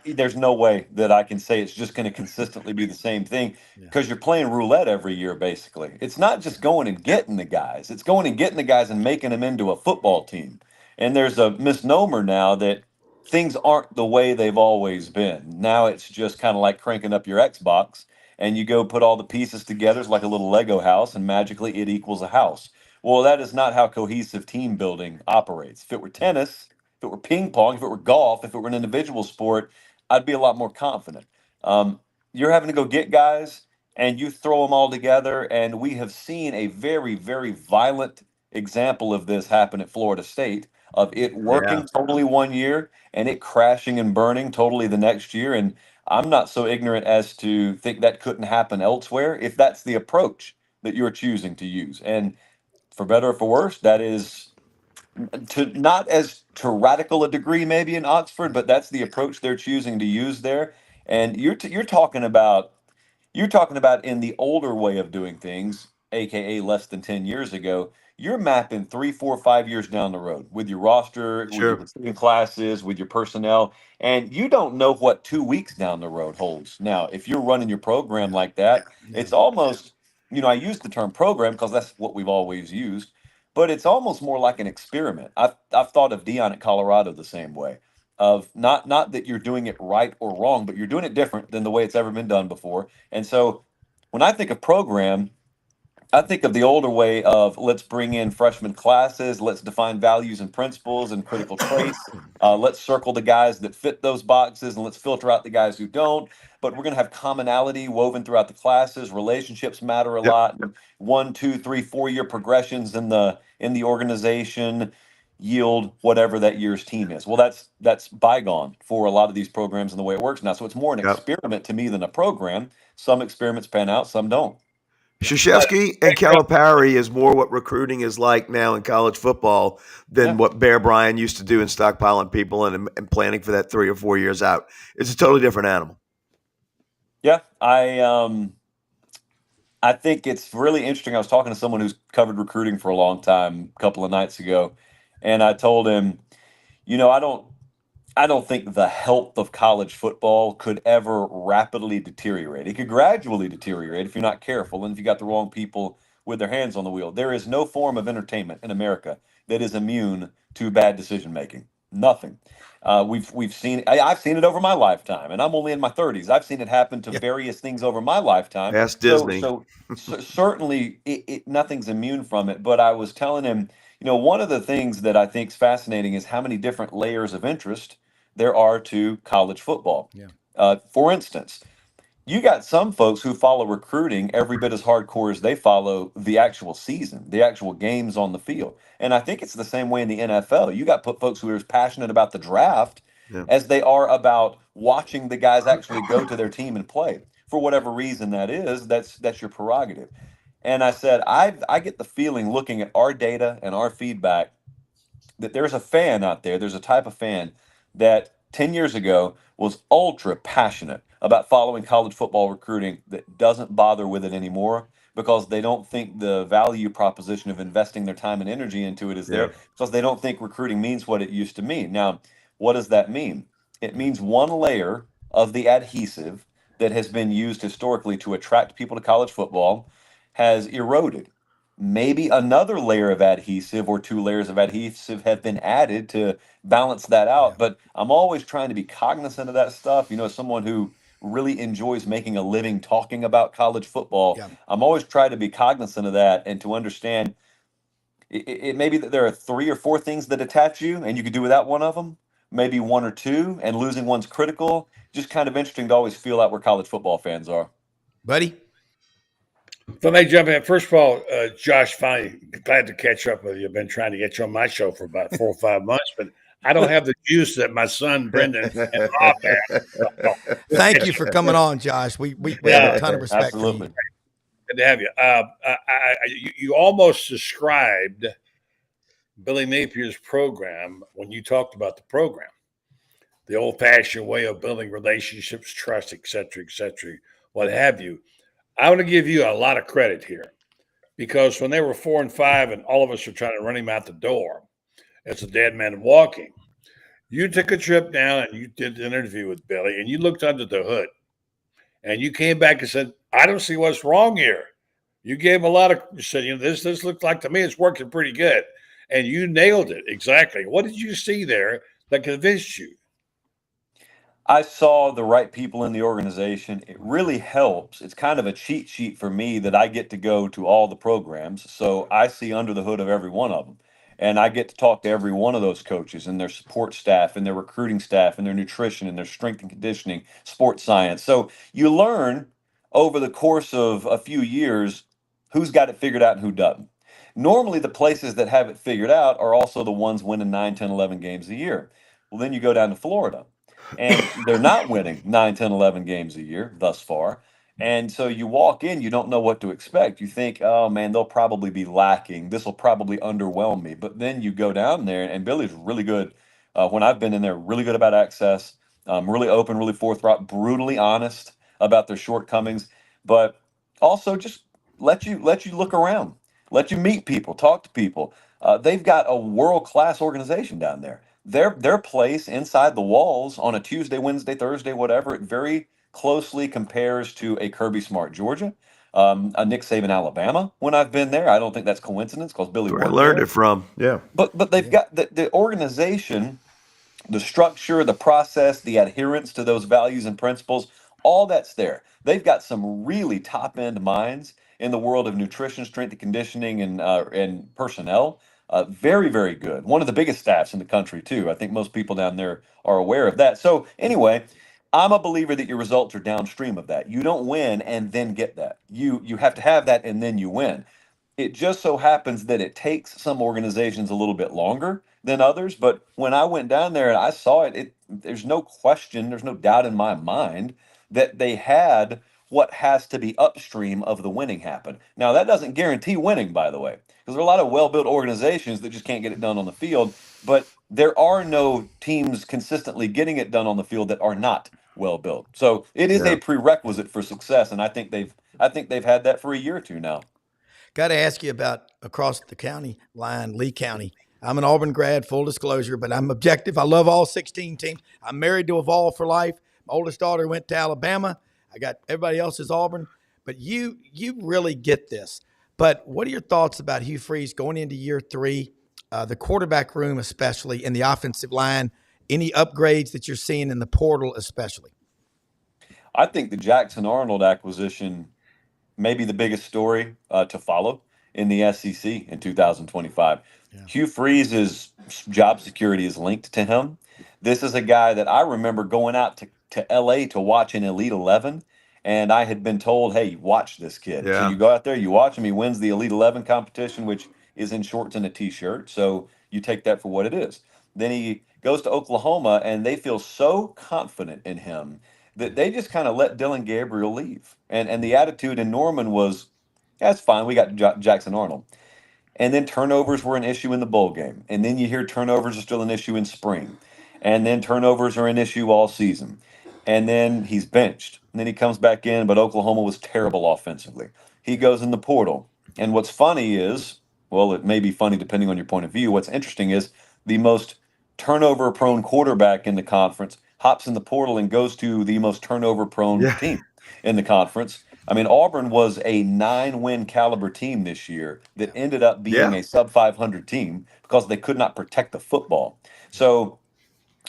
There's no way that I can say it's just going to consistently be the same thing because you're playing roulette every year, basically. It's not just going and getting the guys. It's going and getting the guys and making them into a football team. And there's a misnomer now that things aren't the way they've always been. Now it's just kind of like cranking up your Xbox and you go put all the pieces together. It's like a little Lego house and magically it equals a house. Well, that is not how cohesive team building operates. If it were tennis, if it were ping pong, if it were golf, if it were an individual sport, I'd be a lot more confident. You're having to go get guys and you throw them all together. And we have seen a very, very violent example of this happen at Florida State, of it working totally one year and it crashing and burning totally the next year. And I'm not so ignorant as to think that couldn't happen elsewhere if that's the approach that you're choosing to use. And for better or for worse, that is to not as to radical a degree maybe in Oxford, but that's the approach they're choosing to use there. And you're talking about in the older way of doing things, aka less than 10 years ago. You're mapping 3, 4, 5 years down the road with your roster, with your Sure. recruiting classes, with your personnel, and you don't know what 2 weeks down the road holds. Now, if you're running your program like that, it's almost, I use the term program because that's what we've always used, but it's almost more like an experiment. I've thought of Dion at Colorado the same way, of not that you're doing it right or wrong, but you're doing it different than the way it's ever been done before. And so when I think of program, I think of the older way of let's bring in freshman classes, let's define values and principles and critical traits. Let's circle the guys that fit those boxes and let's filter out the guys who don't. But we're going to have commonality woven throughout the classes. Relationships matter a Yep. lot. 1, 2, 3, 4 year progressions in the organization yield whatever that year's team is. Well, that's bygone for a lot of these programs and the way it works now. So it's more an Yep. experiment to me than a program. Some experiments pan out, some don't. Krzyzewski and Calipari is more what recruiting is like now in college football than what Bear Bryant used to do in stockpiling people and planning for that 3 or 4 years out. It's a totally different animal. Yeah, I think it's really interesting. I was talking to someone who's covered recruiting for a long time a couple of nights ago, and I told him, I don't think the health of college football could ever rapidly deteriorate. It could gradually deteriorate if you're not careful and if you got the wrong people with their hands on the wheel. There is no form of entertainment in America that is immune to bad decision making. Nothing. We've seen. I've seen it over my lifetime, and I'm only in my 30s. I've seen it happen to various things over my lifetime. Ask Disney. So certainly, nothing's immune from it. But I was telling him, one of the things that I think is fascinating is how many different layers of interest there are to college football. For instance, you got some folks who follow recruiting every bit as hardcore as they follow the actual season, the actual games on the field. And I think it's the same way in the NFL. You got folks who are as passionate about the draft as they are about watching the guys actually go to their team and play. For whatever reason that is, that's your prerogative. And I said, I get the feeling looking at our data and our feedback that there's a fan out there, there's a type of fan that 10 years ago was ultra passionate about following college football recruiting that doesn't bother with it anymore because they don't think the value proposition of investing their time and energy into it is there, because they don't think recruiting means what it used to mean. Now, what does that mean? It means one layer of the adhesive that has been used historically to attract people to college football has eroded. Maybe another layer of adhesive or two layers of adhesive have been added to balance that out. But I'm always trying to be cognizant of that stuff. Someone who really enjoys making a living talking about college football, I'm always trying to be cognizant of that and to understand it may be that there are 3 or 4 things that attach you and you could do without one of them, maybe 1 or 2, and losing one's critical. Just kind of interesting to always feel out where college football fans are. Buddy? If I may jump in, first of all, Josh, finally glad to catch up with you. I've been trying to get you on my show for about 4 or 5 months, but I don't have the juice that my son Brendan and Rob have. Thank you for coming on, Josh. We have a ton of respect for you. Good to have you. You almost described Billy Napier's program when you talked about the program, the old-fashioned way of building relationships, trust, et cetera, what have you. I want to give you a lot of credit here because when they were 4 and 5 and all of us were trying to run him out the door as a dead man walking, you took a trip down and you did an interview with Billy and you looked under the hood and you came back and said, I don't see what's wrong here. You gave him you said, this looks like to me it's working pretty good. And you nailed it exactly. What did you see there that convinced you? I saw the right people in the organization. It really helps. It's kind of a cheat sheet for me that I get to go to all the programs. So I see under the hood of every one of them. And I get to talk to every one of those coaches and their support staff and their recruiting staff and their nutrition and their strength and conditioning, sports science. So you learn over the course of a few years who's got it figured out and who doesn't. Normally, the places that have it figured out are also the ones winning 9, 10, 11 games a year. Well, then you go down to Florida. And they're not winning 9, 10, 11 games a year thus far. And so you walk in, you don't know what to expect. You think, oh, man, they'll probably be lacking. This will probably underwhelm me. But then you go down there, and Billy's really good. When I've been in there, really good about access, really open, really forthright, brutally honest about their shortcomings. But also just let you look around, let you meet people, talk to people. They've got a world-class organization down there. Their place inside the walls on a Tuesday, Wednesday, Thursday, whatever, it very closely compares to a Kirby Smart, Georgia, a Nick Saban, Alabama. When I've been there, I don't think that's coincidence because Billy where I learned it from. Yeah, but they've got the organization, the structure, the process, the adherence to those values and principles. All that's there. They've got some really top end minds in the world of nutrition, strength and conditioning, and personnel. Very, very good. One of the biggest staffs in the country, too. I think most people down there are aware of that. So anyway, I'm a believer that your results are downstream of that. You don't win and then get that. You have to have that and then you win. It just so happens that it takes some organizations a little bit longer than others. But when I went down there and I saw it, there's no question, there's no doubt in my mind that they had what has to be upstream of the winning happen. Now, that doesn't guarantee winning, by the way, because there are a lot of well-built organizations that just can't get it done on the field. But there are no teams consistently getting it done on the field that are not well-built. So it is a prerequisite for success, and I think they've had that for a year or two now. Got to ask you about across the county line, Lee County. I'm an Auburn grad, full disclosure, but I'm objective. I love all 16 teams. I'm married to a Vol for life. My oldest daughter went to Alabama. I got everybody else is Auburn. But you really get this. But what are your thoughts about Hugh Freeze going into year 3, the quarterback room especially, and the offensive line? Any upgrades that you're seeing in the portal especially? I think the Jackson Arnold acquisition may be the biggest story to follow in the SEC in 2025. Yeah. Hugh Freeze's job security is linked to him. This is a guy that I remember going out to LA to watch an Elite 11, and I had been told, hey, watch this kid. Yeah. So you go out there, you watch him, he wins the Elite 11 competition, which is in shorts and a t-shirt, so you take that for what it is. Then he goes to Oklahoma, and they feel so confident in him that they just kind of let Dylan Gabriel leave. And the attitude in Norman was, that's fine, we got Jackson Arnold. And then turnovers were an issue in the bowl game. And then you hear turnovers are still an issue in spring. And then turnovers are an issue all season. and then he's benched. And then he comes back in, but Oklahoma was terrible offensively. He goes in the portal. And what's funny is, well, it may be funny depending on your point of view. What's interesting is the most turnover prone quarterback in the conference hops in the portal and goes to the most turnover prone team in the conference. I mean, Auburn was a 9-win caliber team this year that ended up being a sub 500 team because they could not protect the football. So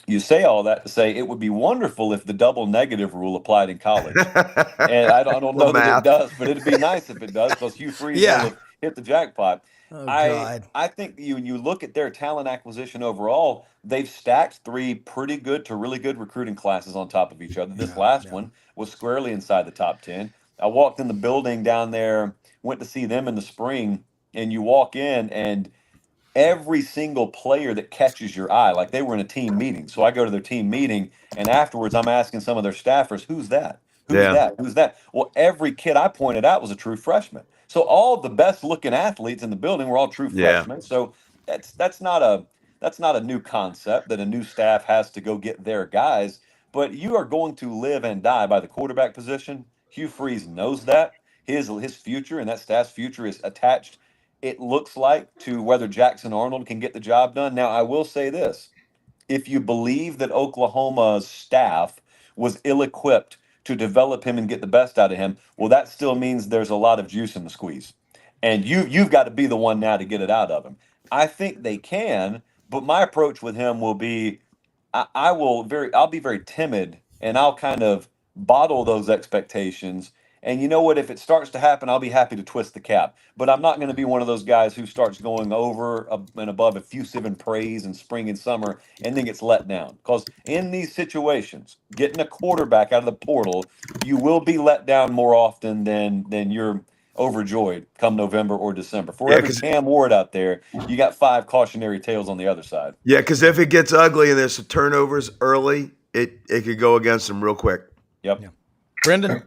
you say all that to say it would be wonderful if the double negative rule applied in college. And I don't know that it does, but it'd be nice if it does because Hugh Freeze will have hit the jackpot. Oh, God. I think when you look at their talent acquisition overall, they've stacked 3 pretty good to really good recruiting classes on top of each other. This last one was squarely inside the top 10. I walked in the building down there, went to see them in the spring, and you walk in and every single player that catches your eye, like they were in a team meeting. So I go to their team meeting, and afterwards I'm asking some of their staffers, who's that? Who's that? Who's that? Well, every kid I pointed out was a true freshman. So all the best looking athletes in the building were all true freshmen. So that's not a new concept that a new staff has to go get their guys, but you are going to live and die by the quarterback position. Hugh Freeze knows that. His future and that staff's future is attached, it looks like, to whether Jackson Arnold can get the job done. Now, I will say this. If you believe that Oklahoma's staff was ill-equipped to develop him and get the best out of him, well, that still means there's a lot of juice in the squeeze. And you've got to be the one now to get it out of him. I think they can, but my approach with him will be I'll be very timid, and I'll kind of bottle those expectations. And you know what? If it starts to happen, I'll be happy to twist the cap. But I'm not going to be one of those guys who starts going over and above effusive in praise in spring and summer and then gets let down. Because in these situations, getting a quarterback out of the portal, you will be let down more often than you're overjoyed come November or December. For every Cam Ward out there, you got 5 cautionary tales on the other side. Yeah, because if it gets ugly and there's some turnovers early, it could go against them real quick. Yep. Brendan?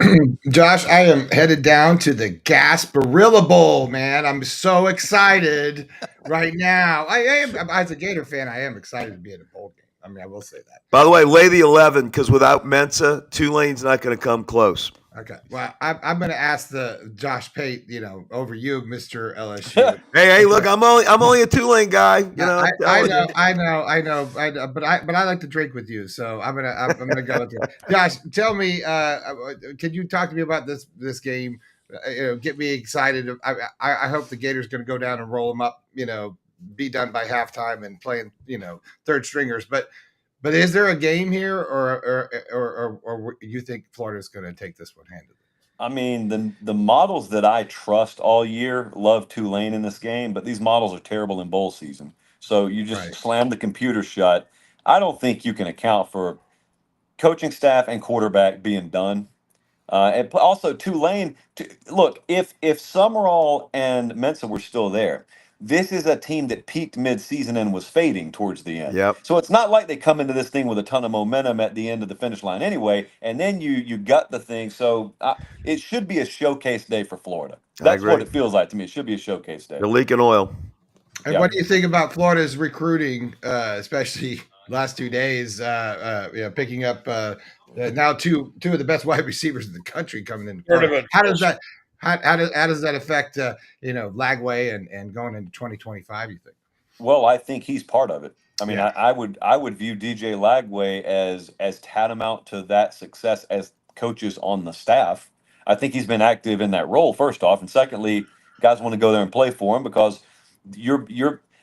Josh, I am headed down to the Gasparilla Bowl, man. I'm so excited right now. I am, as a Gator fan, I am excited to be in a bowl game. I mean, I will say that. By the way, lay the 11 because without Mensa, Tulane's not going to come close. Okay. Well, I'm going to ask the Josh Pate, over you, Mr. LSU. hey, look, I'm only a Tulane guy. I know. But I like to drink with you, so I'm gonna go with you. Josh, tell me, can you talk to me about this game? Get me excited. I hope the Gators going to go down and roll them up. Be done by halftime and playing, third stringers. But is there a game here, or you think Florida's going to take this one handedly? I mean, the models that I trust all year love Tulane in this game, but these models are terrible in bowl season. So you just slam the computer shut. I don't think you can account for coaching staff and quarterback being done. And also Tulane. Look, if Summerall and Mensa were still there, this is a team that peaked mid-season and was fading towards the end. Yep. So it's not like they come into this thing with a ton of momentum at the end of the finish line anyway, and then you gut the thing. So it should be a showcase day for Florida. That's what it feels like to me. It should be a showcase day. They're leaking oil. And what do you think about Florida's recruiting, especially last 2 days, picking up now two of the best wide receivers in the country coming in? How does that affect Lagway and going into 2025? You think? Well, I think he's part of it. I mean, I would view DJ Lagway as tantamount to that success as coaches on the staff. I think he's been active in that role, first off, and secondly, guys want to go there and play for him because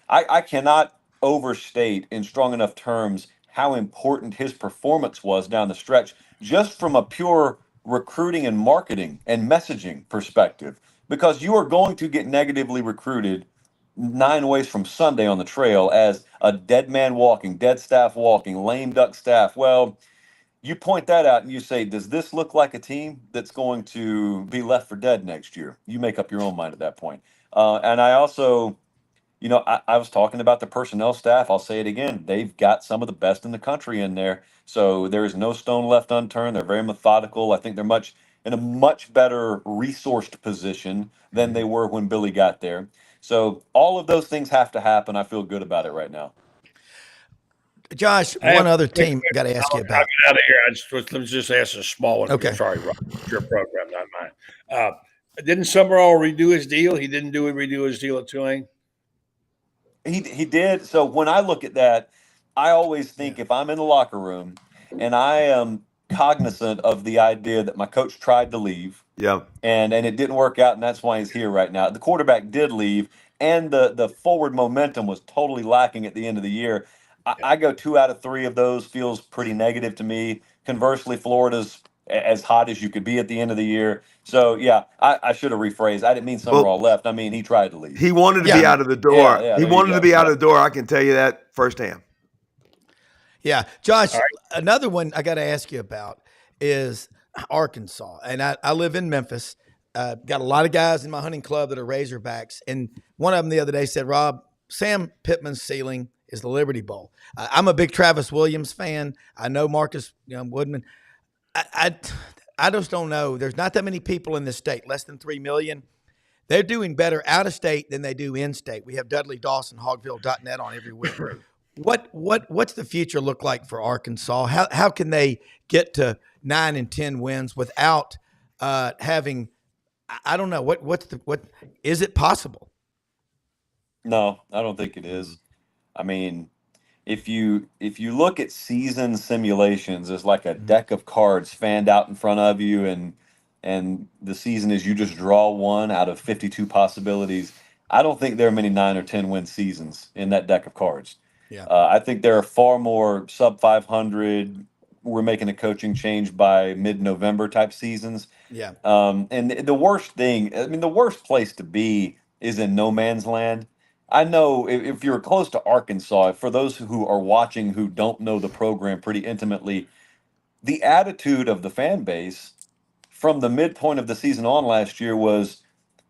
I cannot overstate in strong enough terms how important his performance was down the stretch, just from a pure recruiting and marketing and messaging perspective, because you are going to get negatively recruited 9 ways from Sunday on the trail as a dead man walking, dead staff walking, lame duck staff. Well, you point that out and you say, does this look like a team that's going to be left for dead next year? You make up your own mind at that point. And I also, I was talking about the personnel staff. I'll say it again. They've got some of the best in the country in there. So there is no stone left unturned. They're very methodical. I think they're in a much better resourced position than they were when Billy got there. So all of those things have to happen. I feel good about it right now. Josh, one other team I got to ask you about. I'll get out of here. Let me just ask a small one. Okay. Sorry, Rob. It's your program, not mine. Didn't Summerall redo his deal? He didn't redo his deal at Tulane? He did. So when I look at that, I always think if I'm in the locker room and I am cognizant of the idea that my coach tried to leave, and it didn't work out, and that's why he's here right now. The quarterback did leave, and the forward momentum was totally lacking at the end of the year. I go 2 out of 3 of those feels pretty negative to me. Conversely, Florida's as hot as you could be at the end of the year. So, yeah, I should have rephrased. I didn't mean Summerall left. I mean, he tried to leave. He wanted to be out of the door. He wanted to be out of the door. I can tell you that firsthand. Yeah. Josh, another one I got to ask you about is Arkansas. And I live in Memphis. Got a lot of guys in my hunting club that are Razorbacks. And one of them the other day said, Rob, Sam Pittman's ceiling is the Liberty Bowl. I'm a big Travis Williams fan. I know Marcus Woodman. I just don't know. There's not that many people in this state, less than 3 million. They're doing better out of state than they do in state. We have Dudley Dawson, Hogville.net on every week. What's the future look like for Arkansas? How can they get to 9 and 10 wins without having? I don't know. What is it possible? No, I don't think it is. I mean, if you look at season simulations, there's like a deck of cards fanned out in front of you, and the season is you just draw one out of 52 possibilities. I don't think there are many 9 or 10 win seasons in that deck of cards. Yeah. I think there are far more sub 500. We're making a coaching change by mid-November type seasons. Yeah. And the worst thing, I mean, the worst place to be is in no man's land. I know if you're close to Arkansas, for those who are watching who don't know the program pretty intimately, the attitude of the fan base from the midpoint of the season on last year was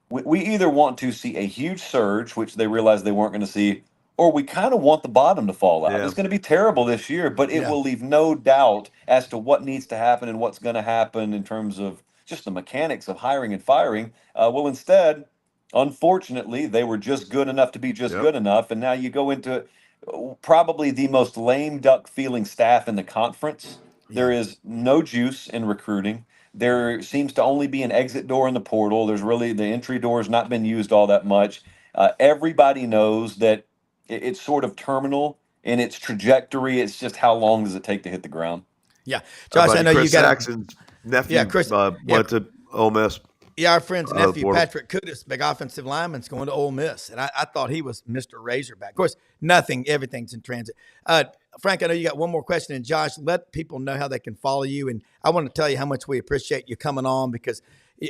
we either want to see a huge surge, which they realized they weren't going to see, or we kind of want the bottom to fall out. Yeah. It's going to be terrible this year, but it will leave no doubt as to what needs to happen and what's going to happen in terms of just the mechanics of hiring and firing. Well, instead, unfortunately, they were just good enough to be just good enough, and now you go into probably the most lame duck feeling staff in the conference. There is no juice in recruiting. There seems to only be an exit door in the portal. There's really the entry door has not been used all that much. Everybody knows that it's sort of terminal in its trajectory. It's just how long does it take to hit the ground? Yeah, Josh, I know Chris you got Saxon's nephew. Went to Ole Miss. Yeah, our friend's nephew, Patrick Kudus, big offensive lineman's going to Ole Miss. And I thought he was Mr. Razorback. Of course, everything's in transit. Frank, I know you got one more question. And Josh, let people know how they can follow you. And I want to tell you how much we appreciate you coming on because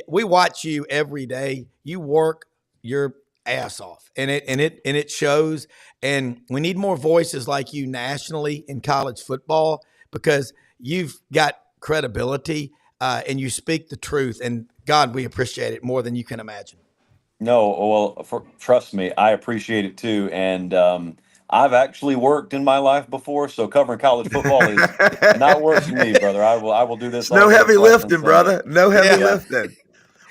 we watch you every day. You work your ass off and it shows. And we need more voices like you nationally in college football because you've got credibility and you speak the truth. And God, we appreciate it more than you can imagine. No, well, trust me, I appreciate it too. And I've actually worked in my life before, so covering college football is not work for me, brother. I will do this. No heavy lifting, brother. No heavy lifting.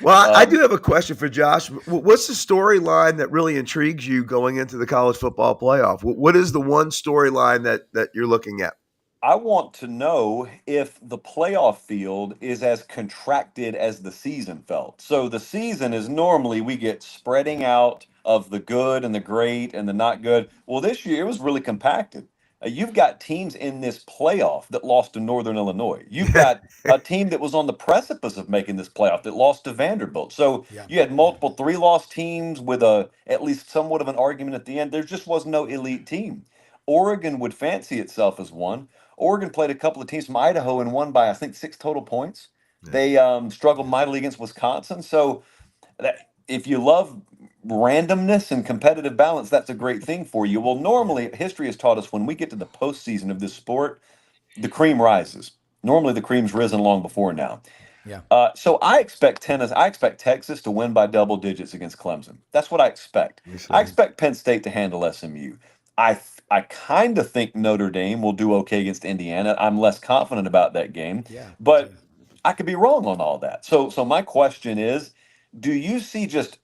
Well, I do have a question for Josh. What's the storyline that really intrigues you going into the college football playoff? What is the one storyline that you're looking at? I want to know if the playoff field is as contracted as the season felt. So the season is normally we get spreading out of the good and the great and the not good. Well, this year it was really compacted. You've got teams in this playoff that lost to Northern Illinois. You've got a team that was on the precipice of making this playoff that lost to Vanderbilt. So you had multiple 3-loss teams with at least somewhat of an argument at the end. There just was no elite team. Oregon would fancy itself as one. Oregon played a couple of teams from Idaho and won by, I think, 6 total points. Yeah. They struggled mightily against Wisconsin. So if you love randomness and competitive balance, that's a great thing for you. Well, normally history has taught us when we get to the postseason of this sport, the cream rises. Normally the cream's risen long before now. Yeah. So I expect Texas to win by double digits against Clemson. That's what I expect. I expect Penn State to handle SMU. I kind of think Notre Dame will do okay against Indiana. I'm less confident about that game, but I could be wrong on all that. So my question is, do you see just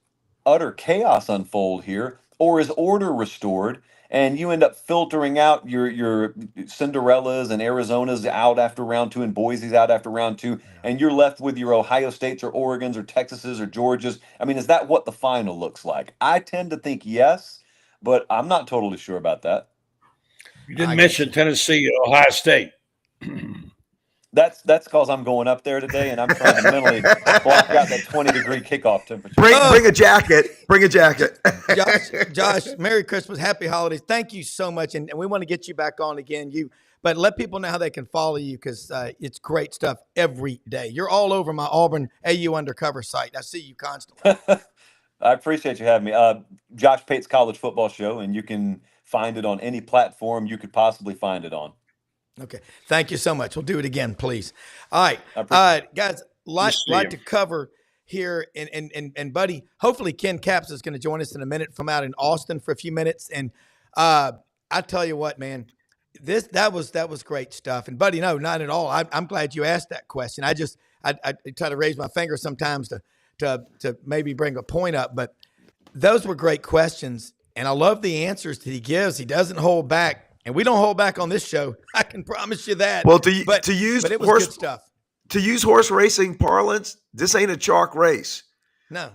utter chaos unfold here, or is order restored? and you end up filtering out your Cinderellas and Arizona's out after round 2 and Boise's out after round 2, and you're left with your Ohio States or Oregons or Texases or Georgias. I mean, is that what the final looks like? I tend to think yes, but I'm not totally sure about that. You didn't mention Tennessee and Ohio State. That's because I'm going up there today, and I'm trying to mentally block out that 20-degree kickoff temperature. Bring a jacket. Bring a jacket. Josh, Merry Christmas, Happy Holidays. Thank you so much, and we want to get you back on again. But let people know how they can follow you, because it's great stuff every day. You're all over my Auburn AU Undercover site. I see you constantly. I appreciate you having me. Josh Pate's College Football Show, and you can find it on any platform you could possibly find it on. Okay. Thank you so much. We'll do it again, please. All right. Guys, lot to cover here. And buddy, hopefully Ken Capps is going to join us in a minute from out in Austin for a few minutes. And I tell you what, man, that was great stuff. And buddy, no, not at all. I'm glad you asked that question. I try to raise my finger sometimes to maybe bring a point up, but those were great questions. And I love the answers that he gives. He doesn't hold back. And we don't hold back on this show. I can promise you that. Well, to use it was good stuff. To use horse racing parlance, this ain't a chalk race. No,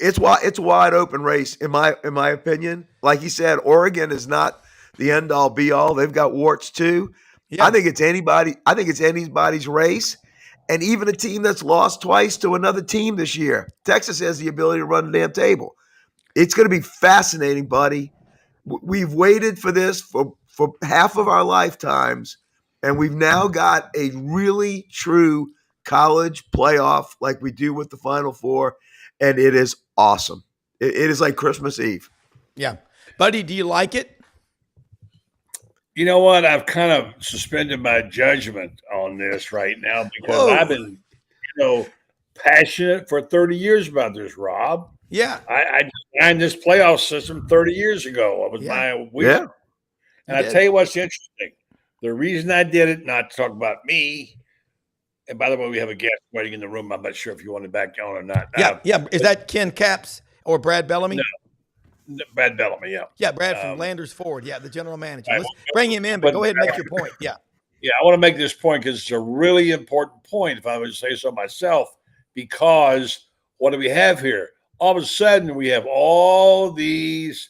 it's a wide open race in my opinion. Like you said, Oregon is not the end all be all. They've got warts too. Yeah. I think it's anybody's race, and even a team that's lost twice to another team this year. Texas has the ability to run the damn table. It's going to be fascinating, buddy. We've waited for this for half of our lifetimes, and we've now got a really true college playoff like we do with the Final Four, and it is awesome. It is like Christmas Eve. Yeah. Buddy, do you like it? You know what? I've kind of suspended my judgment on this right now because I've been, passionate for 30 years about this, Rob. Yeah. I designed this playoff system 30 years ago. It was my week. And I tell you what's interesting. The reason I did it, not to talk about me, and by the way, we have a guest waiting in the room. I'm not sure if you want to back on or not. Yeah. Is that Ken Capps or Brad Bellamy? No, Brad Bellamy, yeah. Yeah, Brad from Landers Ford. Yeah, the general manager. Let's bring him in, but go ahead and make your point. Yeah. Yeah, I want to make this point because it's a really important point, if I would say so myself, because what do we have here? All of a sudden, we have all these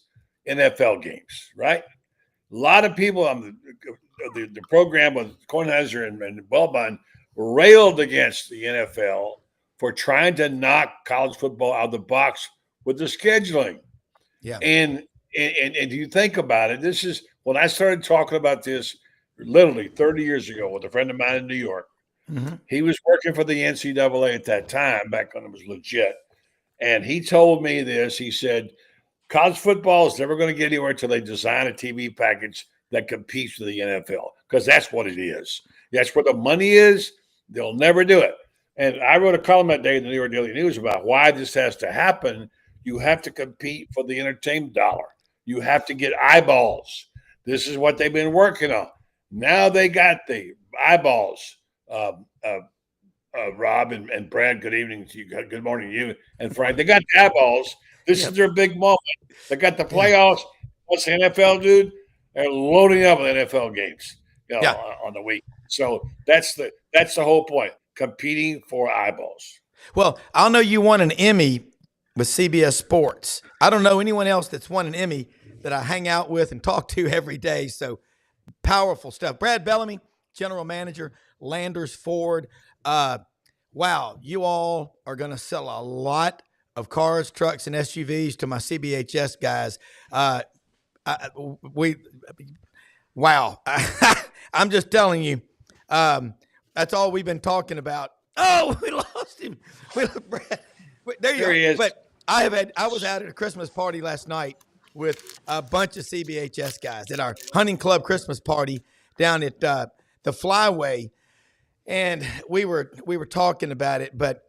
NFL games, right? A lot of people on the program with Kornheiser and Wellbun railed against the NFL for trying to knock college football out of the box with the scheduling. Yeah. And you think about it, this is when I started talking about this literally 30 years ago with a friend of mine in New York. Mm-hmm. He was working for the NCAA at that time, back when it was legit. And he told me this. He said, college football is never going to get anywhere until they design a TV package that competes with the NFL, because that's what it is. That's where the money is. They'll never do it. And I wrote a column that day in the New York Daily News about why this has to happen. You have to compete for the entertainment dollar. You have to get eyeballs. This is what they've been working on. Now they got the eyeballs. Rob and Brad, good evening to you. Good morning to you and Frank. They got the eyeballs. This is their big moment. They got the playoffs. What's the NFL, dude? They're loading up with NFL games, on the week. So that's the whole point. Competing for eyeballs. Well, I'll know you won an Emmy with CBS Sports. I don't know anyone else that's won an Emmy that I hang out with and talk to every day. So powerful stuff. Brad Bellamy, general manager, Landers Ford. Wow, you all are going to sell a lot of cars, trucks, and SUVs to my CBHS guys. Wow. I'm just telling you, that's all we've been talking about. Oh, we lost him. Brad, there he is. But I was out at a Christmas party last night with a bunch of CBHS guys at our hunting club Christmas party down at the Flyway. And we were talking about it, but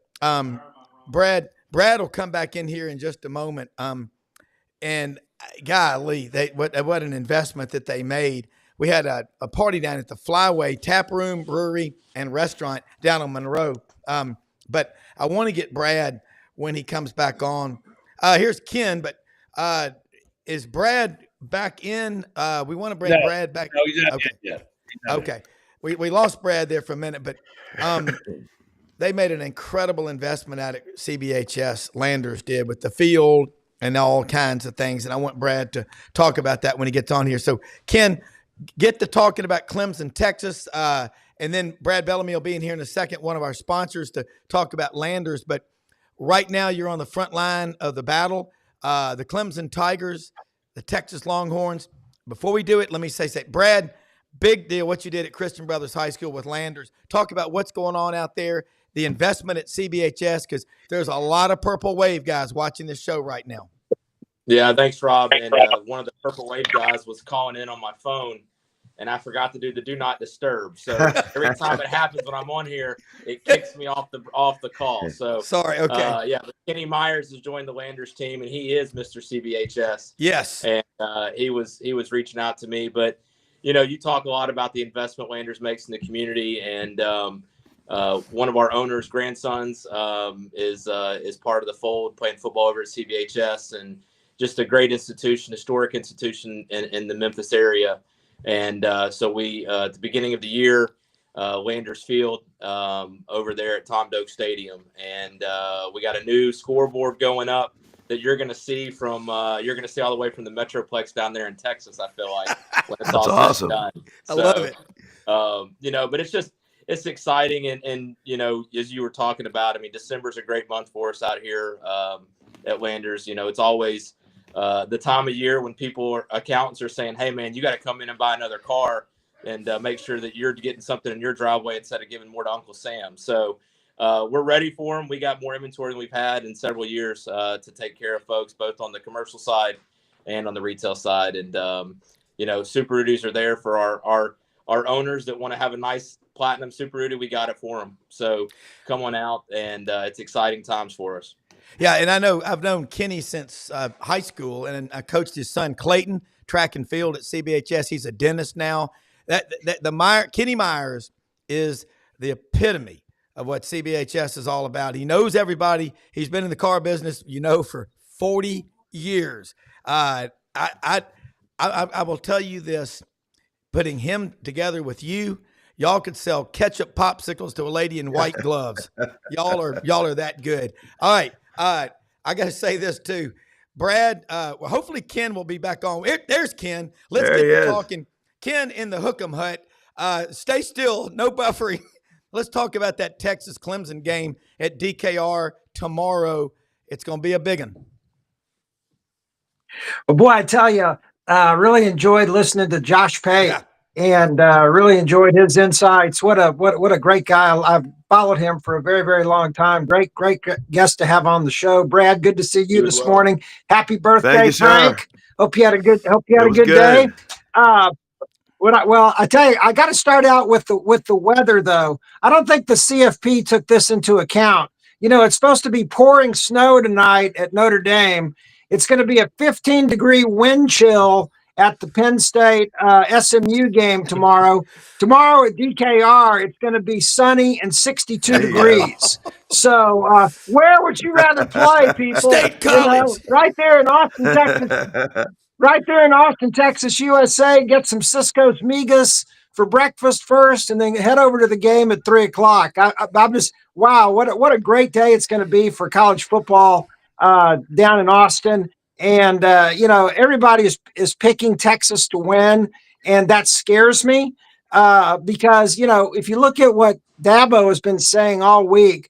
Brad will come back in here in just a moment. And golly, what an investment that they made. We had a party down at the Flyway Tap Room, Brewery, and Restaurant down on Monroe. But I want to get Brad when he comes back on. Here's Ken, but is Brad back in. We want to bring Brad back. No, he's not okay. yet. Okay. We lost Brad there for a minute, but they made an incredible investment out at CBHS. Landers did with the field and all kinds of things. And I want Brad to talk about that when he gets on here. So, Ken, get to talking about Clemson, Texas. And then Brad Bellamy will be in here in a second, one of our sponsors, to talk about Landers. But right now you're on the front line of the battle. The Clemson Tigers, the Texas Longhorns. Before we do it, let me say, Brad, big deal what you did at Christian Brothers High School with Landers. Talk about what's going on out there, the investment at CBHS, because there's a lot of Purple Wave guys watching this show right now. Yeah, thanks, Rob. And one of the Purple Wave guys was calling in on my phone, and I forgot to do the do not disturb. So every time it happens when I'm on here, it kicks me off the call. So sorry. Okay. Yeah, but Kenny Myers has joined the Landers team, and he is Mr. CBHS. Yes. And he was reaching out to me, but you talk a lot about the investment Landers makes in the community, and one of our owners' grandsons is part of the fold, playing football over at CBHS, and just a great institution, historic institution in the Memphis area. And so we, at the beginning of the year, Landers Field over there at Tom Doak Stadium, and we got a new scoreboard going up that you're going to see all the way from the Metroplex down there in Texas. I feel like when it's all awesome. done. I love it. But it's exciting, and as you were talking about, I mean, December's a great month for us out here at Landers. It's always the time of year when accountants are saying, hey man, you got to come in and buy another car and make sure that you're getting something in your driveway instead of giving more to Uncle Sam. So we're ready for them. We got more inventory than we've had in several years to take care of folks, both on the commercial side and on the retail side. And, Super Rudies are there for our owners that want to have a nice platinum Super Rudy. We got it for them. So come on out, and it's exciting times for us. Yeah, and I've known Kenny since high school, and I coached his son Clayton track and field at CBHS. He's a dentist now. Kenny Myers is the epitome of what CBHS is all about. He knows everybody. He's been in the car business, for 40 years. I will tell you this: putting him together with you, y'all could sell ketchup popsicles to a lady in white gloves. Y'all are that good. All right. I got to say this too, Brad. Hopefully Ken will be back on. There's Ken. Let's get to talking. Ken in the Hook'em Hut. Stay still. No buffering. Let's talk about that Texas Clemson game at DKR tomorrow. It's going to be a big one. Well, boy, I tell you, really enjoyed listening to Josh Pate. Yeah. And really enjoyed his insights. What a great guy. I've followed him for a very, very long time. Great guest to have on the show. Brad, good to see you this morning. Happy birthday, Frank. Hope you had a good day. I tell you, I got to start out with the weather though. I don't think the CFP took this into account. It's supposed to be pouring snow tonight at Notre Dame. It's going to be a 15-degree wind chill at the Penn State SMU game tomorrow. Tomorrow at DKR, it's going to be sunny and 62 degrees. So where would you rather play, people? State College. Right there in Austin, Texas. Right there in Austin, Texas, USA. Get some Cisco's Migas for breakfast first, and then head over to the game at 3:00. I'm just, wow, what a great day it's going to be for college football down in Austin. And, everybody is picking Texas to win, and that scares me because, if you look at what Dabo has been saying all week,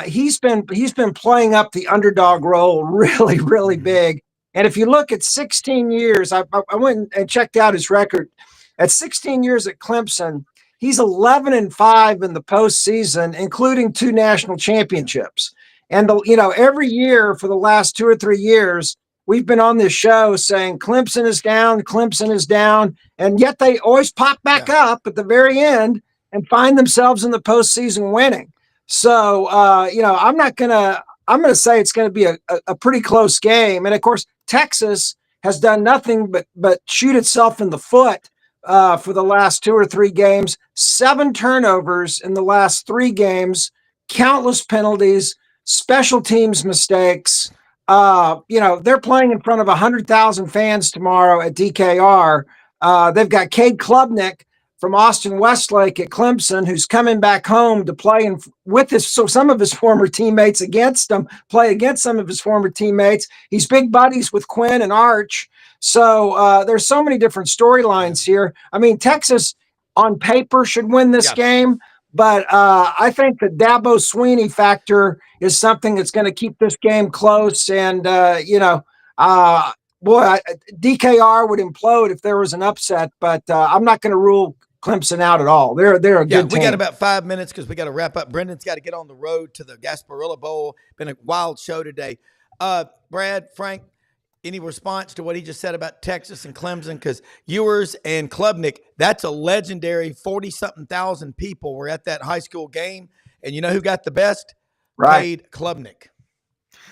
he's been playing up the underdog role really, really big. And if you look at 16 years, I went and checked out his record. At 16 years at Clemson, he's 11-5 in the postseason, including 2 national championships. And, every year for the last 2 or 3 years, we've been on this show saying Clemson is down, and yet they always pop back up at the very end and find themselves in the postseason winning. So, I'm going to say it's going to be a pretty close game. And of course, Texas has done nothing but shoot itself in the foot for the last 2 or 3 games. 7 turnovers in the last 3 games, countless penalties, special teams mistakes. they're playing in front of 100,000 fans tomorrow at DKR. They've got Cade Klubnik from Austin Westlake at Clemson, who's coming back home to play some of his former teammates play against some of his former teammates. He's big buddies with Quinn and Arch. So there's so many different storylines here. I mean, Texas on paper should win this game, but I think the Dabo Swinney factor is something that's going to keep this game close. And, DKR would implode if there was an upset, but I'm not going to rule Clemson out at all. They're a good team. We got about 5 minutes because we got to wrap up. Brendan's got to get on the road to the Gasparilla Bowl. Been a wild show today. Brad, Frank, any response to what he just said about Texas and Clemson? Because Ewers and Klubnik, that's a legendary 40-something thousand people were at that high school game. And you know who got the best? Cade Klubnik.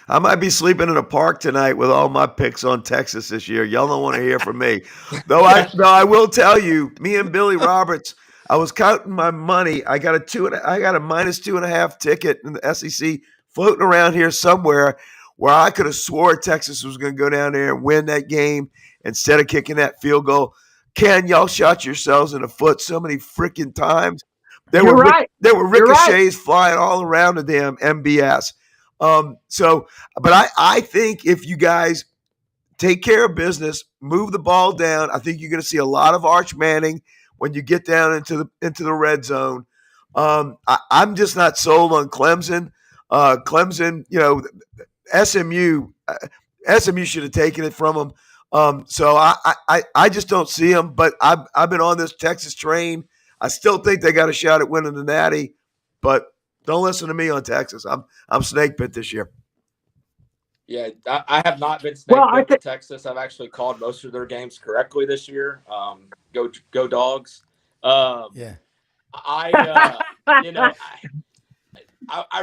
I might be sleeping in a park tonight with all my picks on Texas this year. Y'all don't want to hear from me. Though I will tell you, me and Billy Roberts, I was counting my money. I got a -2.5 ticket in the SEC floating around here somewhere where I could have swore Texas was going to go down there and win that game instead of kicking that field goal. Ken, y'all shot yourselves in the foot so many freaking times. There were ricochets flying all around the damn MBS. But I think if you guys take care of business, move the ball down, I think you're going to see a lot of Arch Manning when you get down into the red zone. I'm just not sold on Clemson. Clemson, SMU should have taken it from them. So I just don't see them. But I've been on this Texas train. I still think they got a shot at winning the Natty, but don't listen to me on Texas. I'm snake bit this year. Yeah, I have not been snake bit with Texas. I've actually called most of their games correctly this year. Go Dogs. I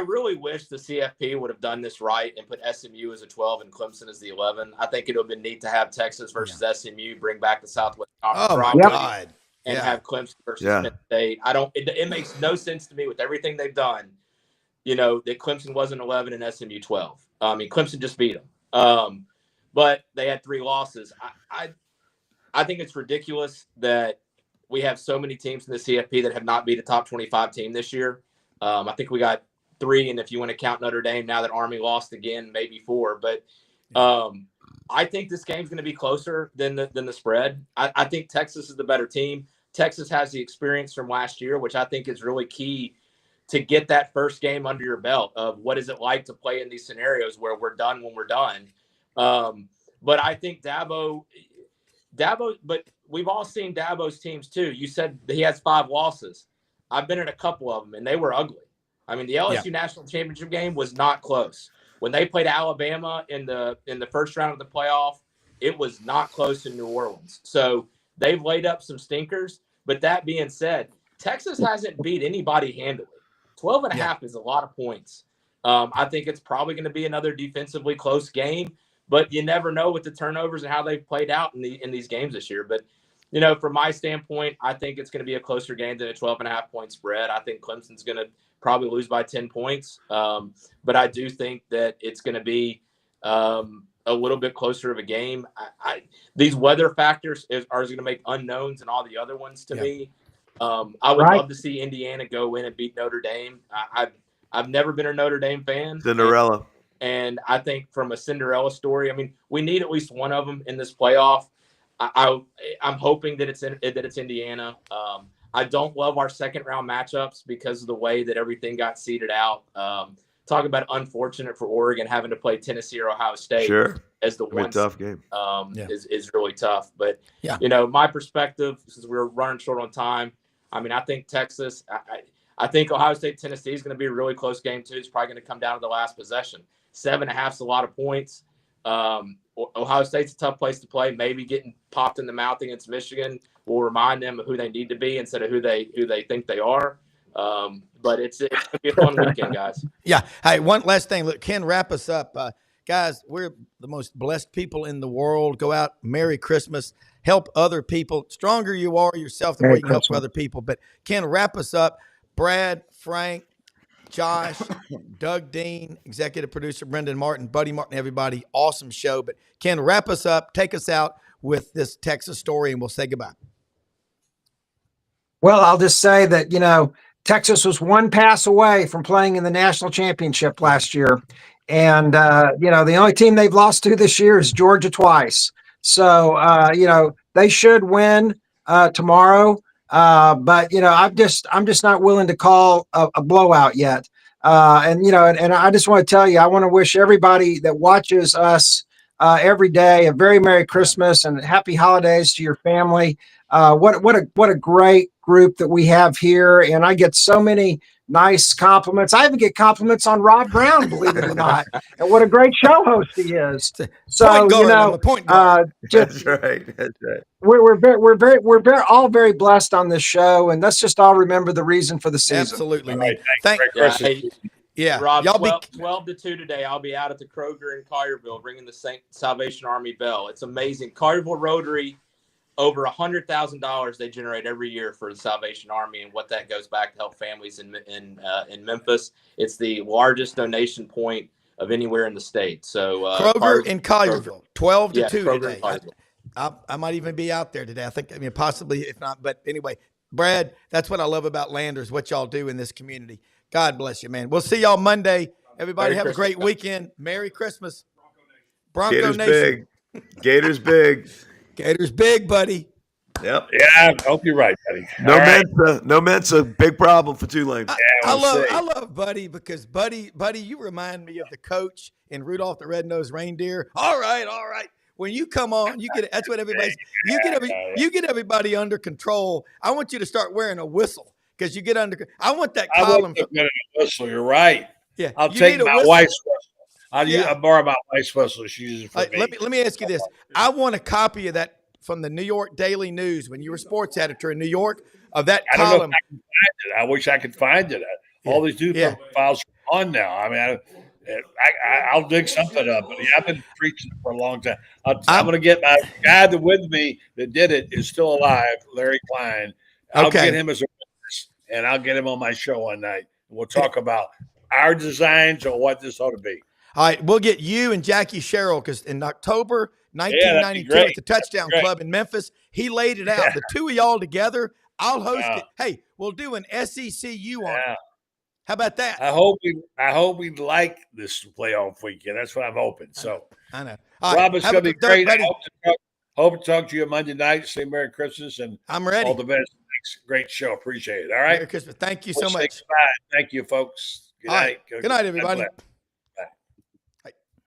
really wish the CFP would have done this right and put SMU as a 12 and Clemson as the 11. I think it would have been neat to have Texas versus SMU, bring back the Southwest Conference. Oh, my God. And have Clemson versus Penn State. It makes no sense to me with everything they've done, that Clemson wasn't 11 and SMU 12. I mean, Clemson just beat them. But they had 3 losses. I think it's ridiculous that we have so many teams in the CFP that have not beat a top 25 team this year. I think we got 3, and if you want to count Notre Dame now that Army lost again, maybe 4. But I think this game's going to be closer than the spread. I think Texas is the better team. Texas has the experience from last year, which I think is really key to get that first game under your belt of what is it like to play in these scenarios where we're done when we're done. But I think Dabo, but we've all seen Dabo's teams too. You said he has 5 losses. I've been in a couple of them, and they were ugly. I mean, the LSU National Championship game was not close. When they played Alabama in the first round of the playoff, it was not close in New Orleans. So they've laid up some stinkers. But that being said, Texas hasn't beat anybody handily. 12.5 is a lot of points. I think it's probably going to be another defensively close game, but you never know with the turnovers and how they've played out in these games this year. But, from my standpoint, I think it's going to be a closer game than a 12.5 point spread. I think Clemson's going to probably lose by 10 points. But I do think that it's going to be a little bit closer of a game. These weather factors are going to make unknowns and all the other ones to me. I would love to see Indiana go in and beat Notre Dame. I've never been a Notre Dame fan. Cinderella. And I think from a Cinderella story, I mean, we need at least one of them in this playoff. I'm hoping that it's Indiana. I don't love our second round matchups because of the way that everything got seeded out. Talk about unfortunate for Oregon having to play Tennessee or Ohio State as the one tough game. Is really tough. But my perspective, since we're running short on time, I mean, I think Texas. I think Ohio State Tennessee is going to be a really close game too. It's probably going to come down to the last possession. 7.5 is a lot of points. Ohio State's a tough place to play. Maybe getting popped in the mouth against Michigan will remind them of who they need to be instead of who they think they are. But it's going to be a fun weekend, guys. Yeah. Hey, one last thing. Look, Ken, wrap us up. Guys, we're the most blessed people in the world. Go out, Merry Christmas, help other people. Stronger you are yourself, the more you can help other people. But Ken, wrap us up. Brad, Frank, Josh, Doug Dean, executive producer Brendan Martin, Buddy Martin, everybody. Awesome show. But Ken, wrap us up, take us out with this Texas story, and we'll say goodbye. Well, I'll just say that, Texas was one pass away from playing in the national championship last year. And, the only team they've lost to this year is Georgia twice. So, they should win tomorrow. But I'm just not willing to call a blowout yet. And I just want to tell you, I want to wish everybody that watches us every day a very Merry Christmas and happy holidays to your family. What a great group that we have here. And I get so many nice compliments. I even get compliments on Rob Browne, believe it or not. And what a great show host he is. So, I'm a point guard. That's right. That's right. We're all very blessed on this show, and let's just all remember the reason for the season. Absolutely, man. Yeah, Rob, y'all 12 to 2 today. I'll be out at the Kroger in Collierville ringing the Salvation Army bell. It's amazing. Collierville Rotary, over $100,000 they generate every year for the Salvation Army, and what that goes back to help families in Memphis. It's the largest donation point of anywhere in the state. So Kroger in Collierville, 12 to 2 Kroger today. I might even be out there today. Possibly, if not. But anyway, Brad, that's what I love about Landers, what y'all do in this community. God bless you, man. We'll see y'all Monday. Everybody have a great weekend. Merry Christmas. Bronco Gators Nation. big. Gators big. Gators big, buddy. Yep. Yeah, I hope you're right, buddy. No Mensa, big problem for Tulane. I love Buddy because Buddy, you remind me of the coach in Rudolph the Red-Nosed Reindeer. All right. When you come on, you get it. That's what everybody's. You get everybody under control. I want you to start wearing a whistle because you get under. I want that column. I want a whistle. You're right. Yeah, I'll take my wife's whistle. I'll borrow my wife's whistle. She uses it for me. Let me ask you this. I want a copy of that from the New York Daily News when you were sports editor in New York of that column. I don't know if I can find it. I wish I could find it. All these news files are on now. I mean, I'll dig something up. But I've been preaching for a long time. I'm going to get my guy that with me that did it is still alive, Larry Klein. I'll get him as a witness, and I'll get him on my show one night. We'll talk about our designs or what this ought to be. All right, we'll get you and Jackie Sherrill because in October 1992 at the Touchdown Club in Memphis, he laid it out. The two of y'all together, I'll host it. Hey, we'll do an SECU on it. How about that? I hope we like this playoff weekend. That's what I'm hoping. So I know. Rob, it's going to be great. I hope to talk to you Monday night. Say Merry Christmas and I'm ready. All the best. Great show. Appreciate it. All right. Merry Christmas. Thank you so much. Thank you, folks. Good night. Good night, everybody.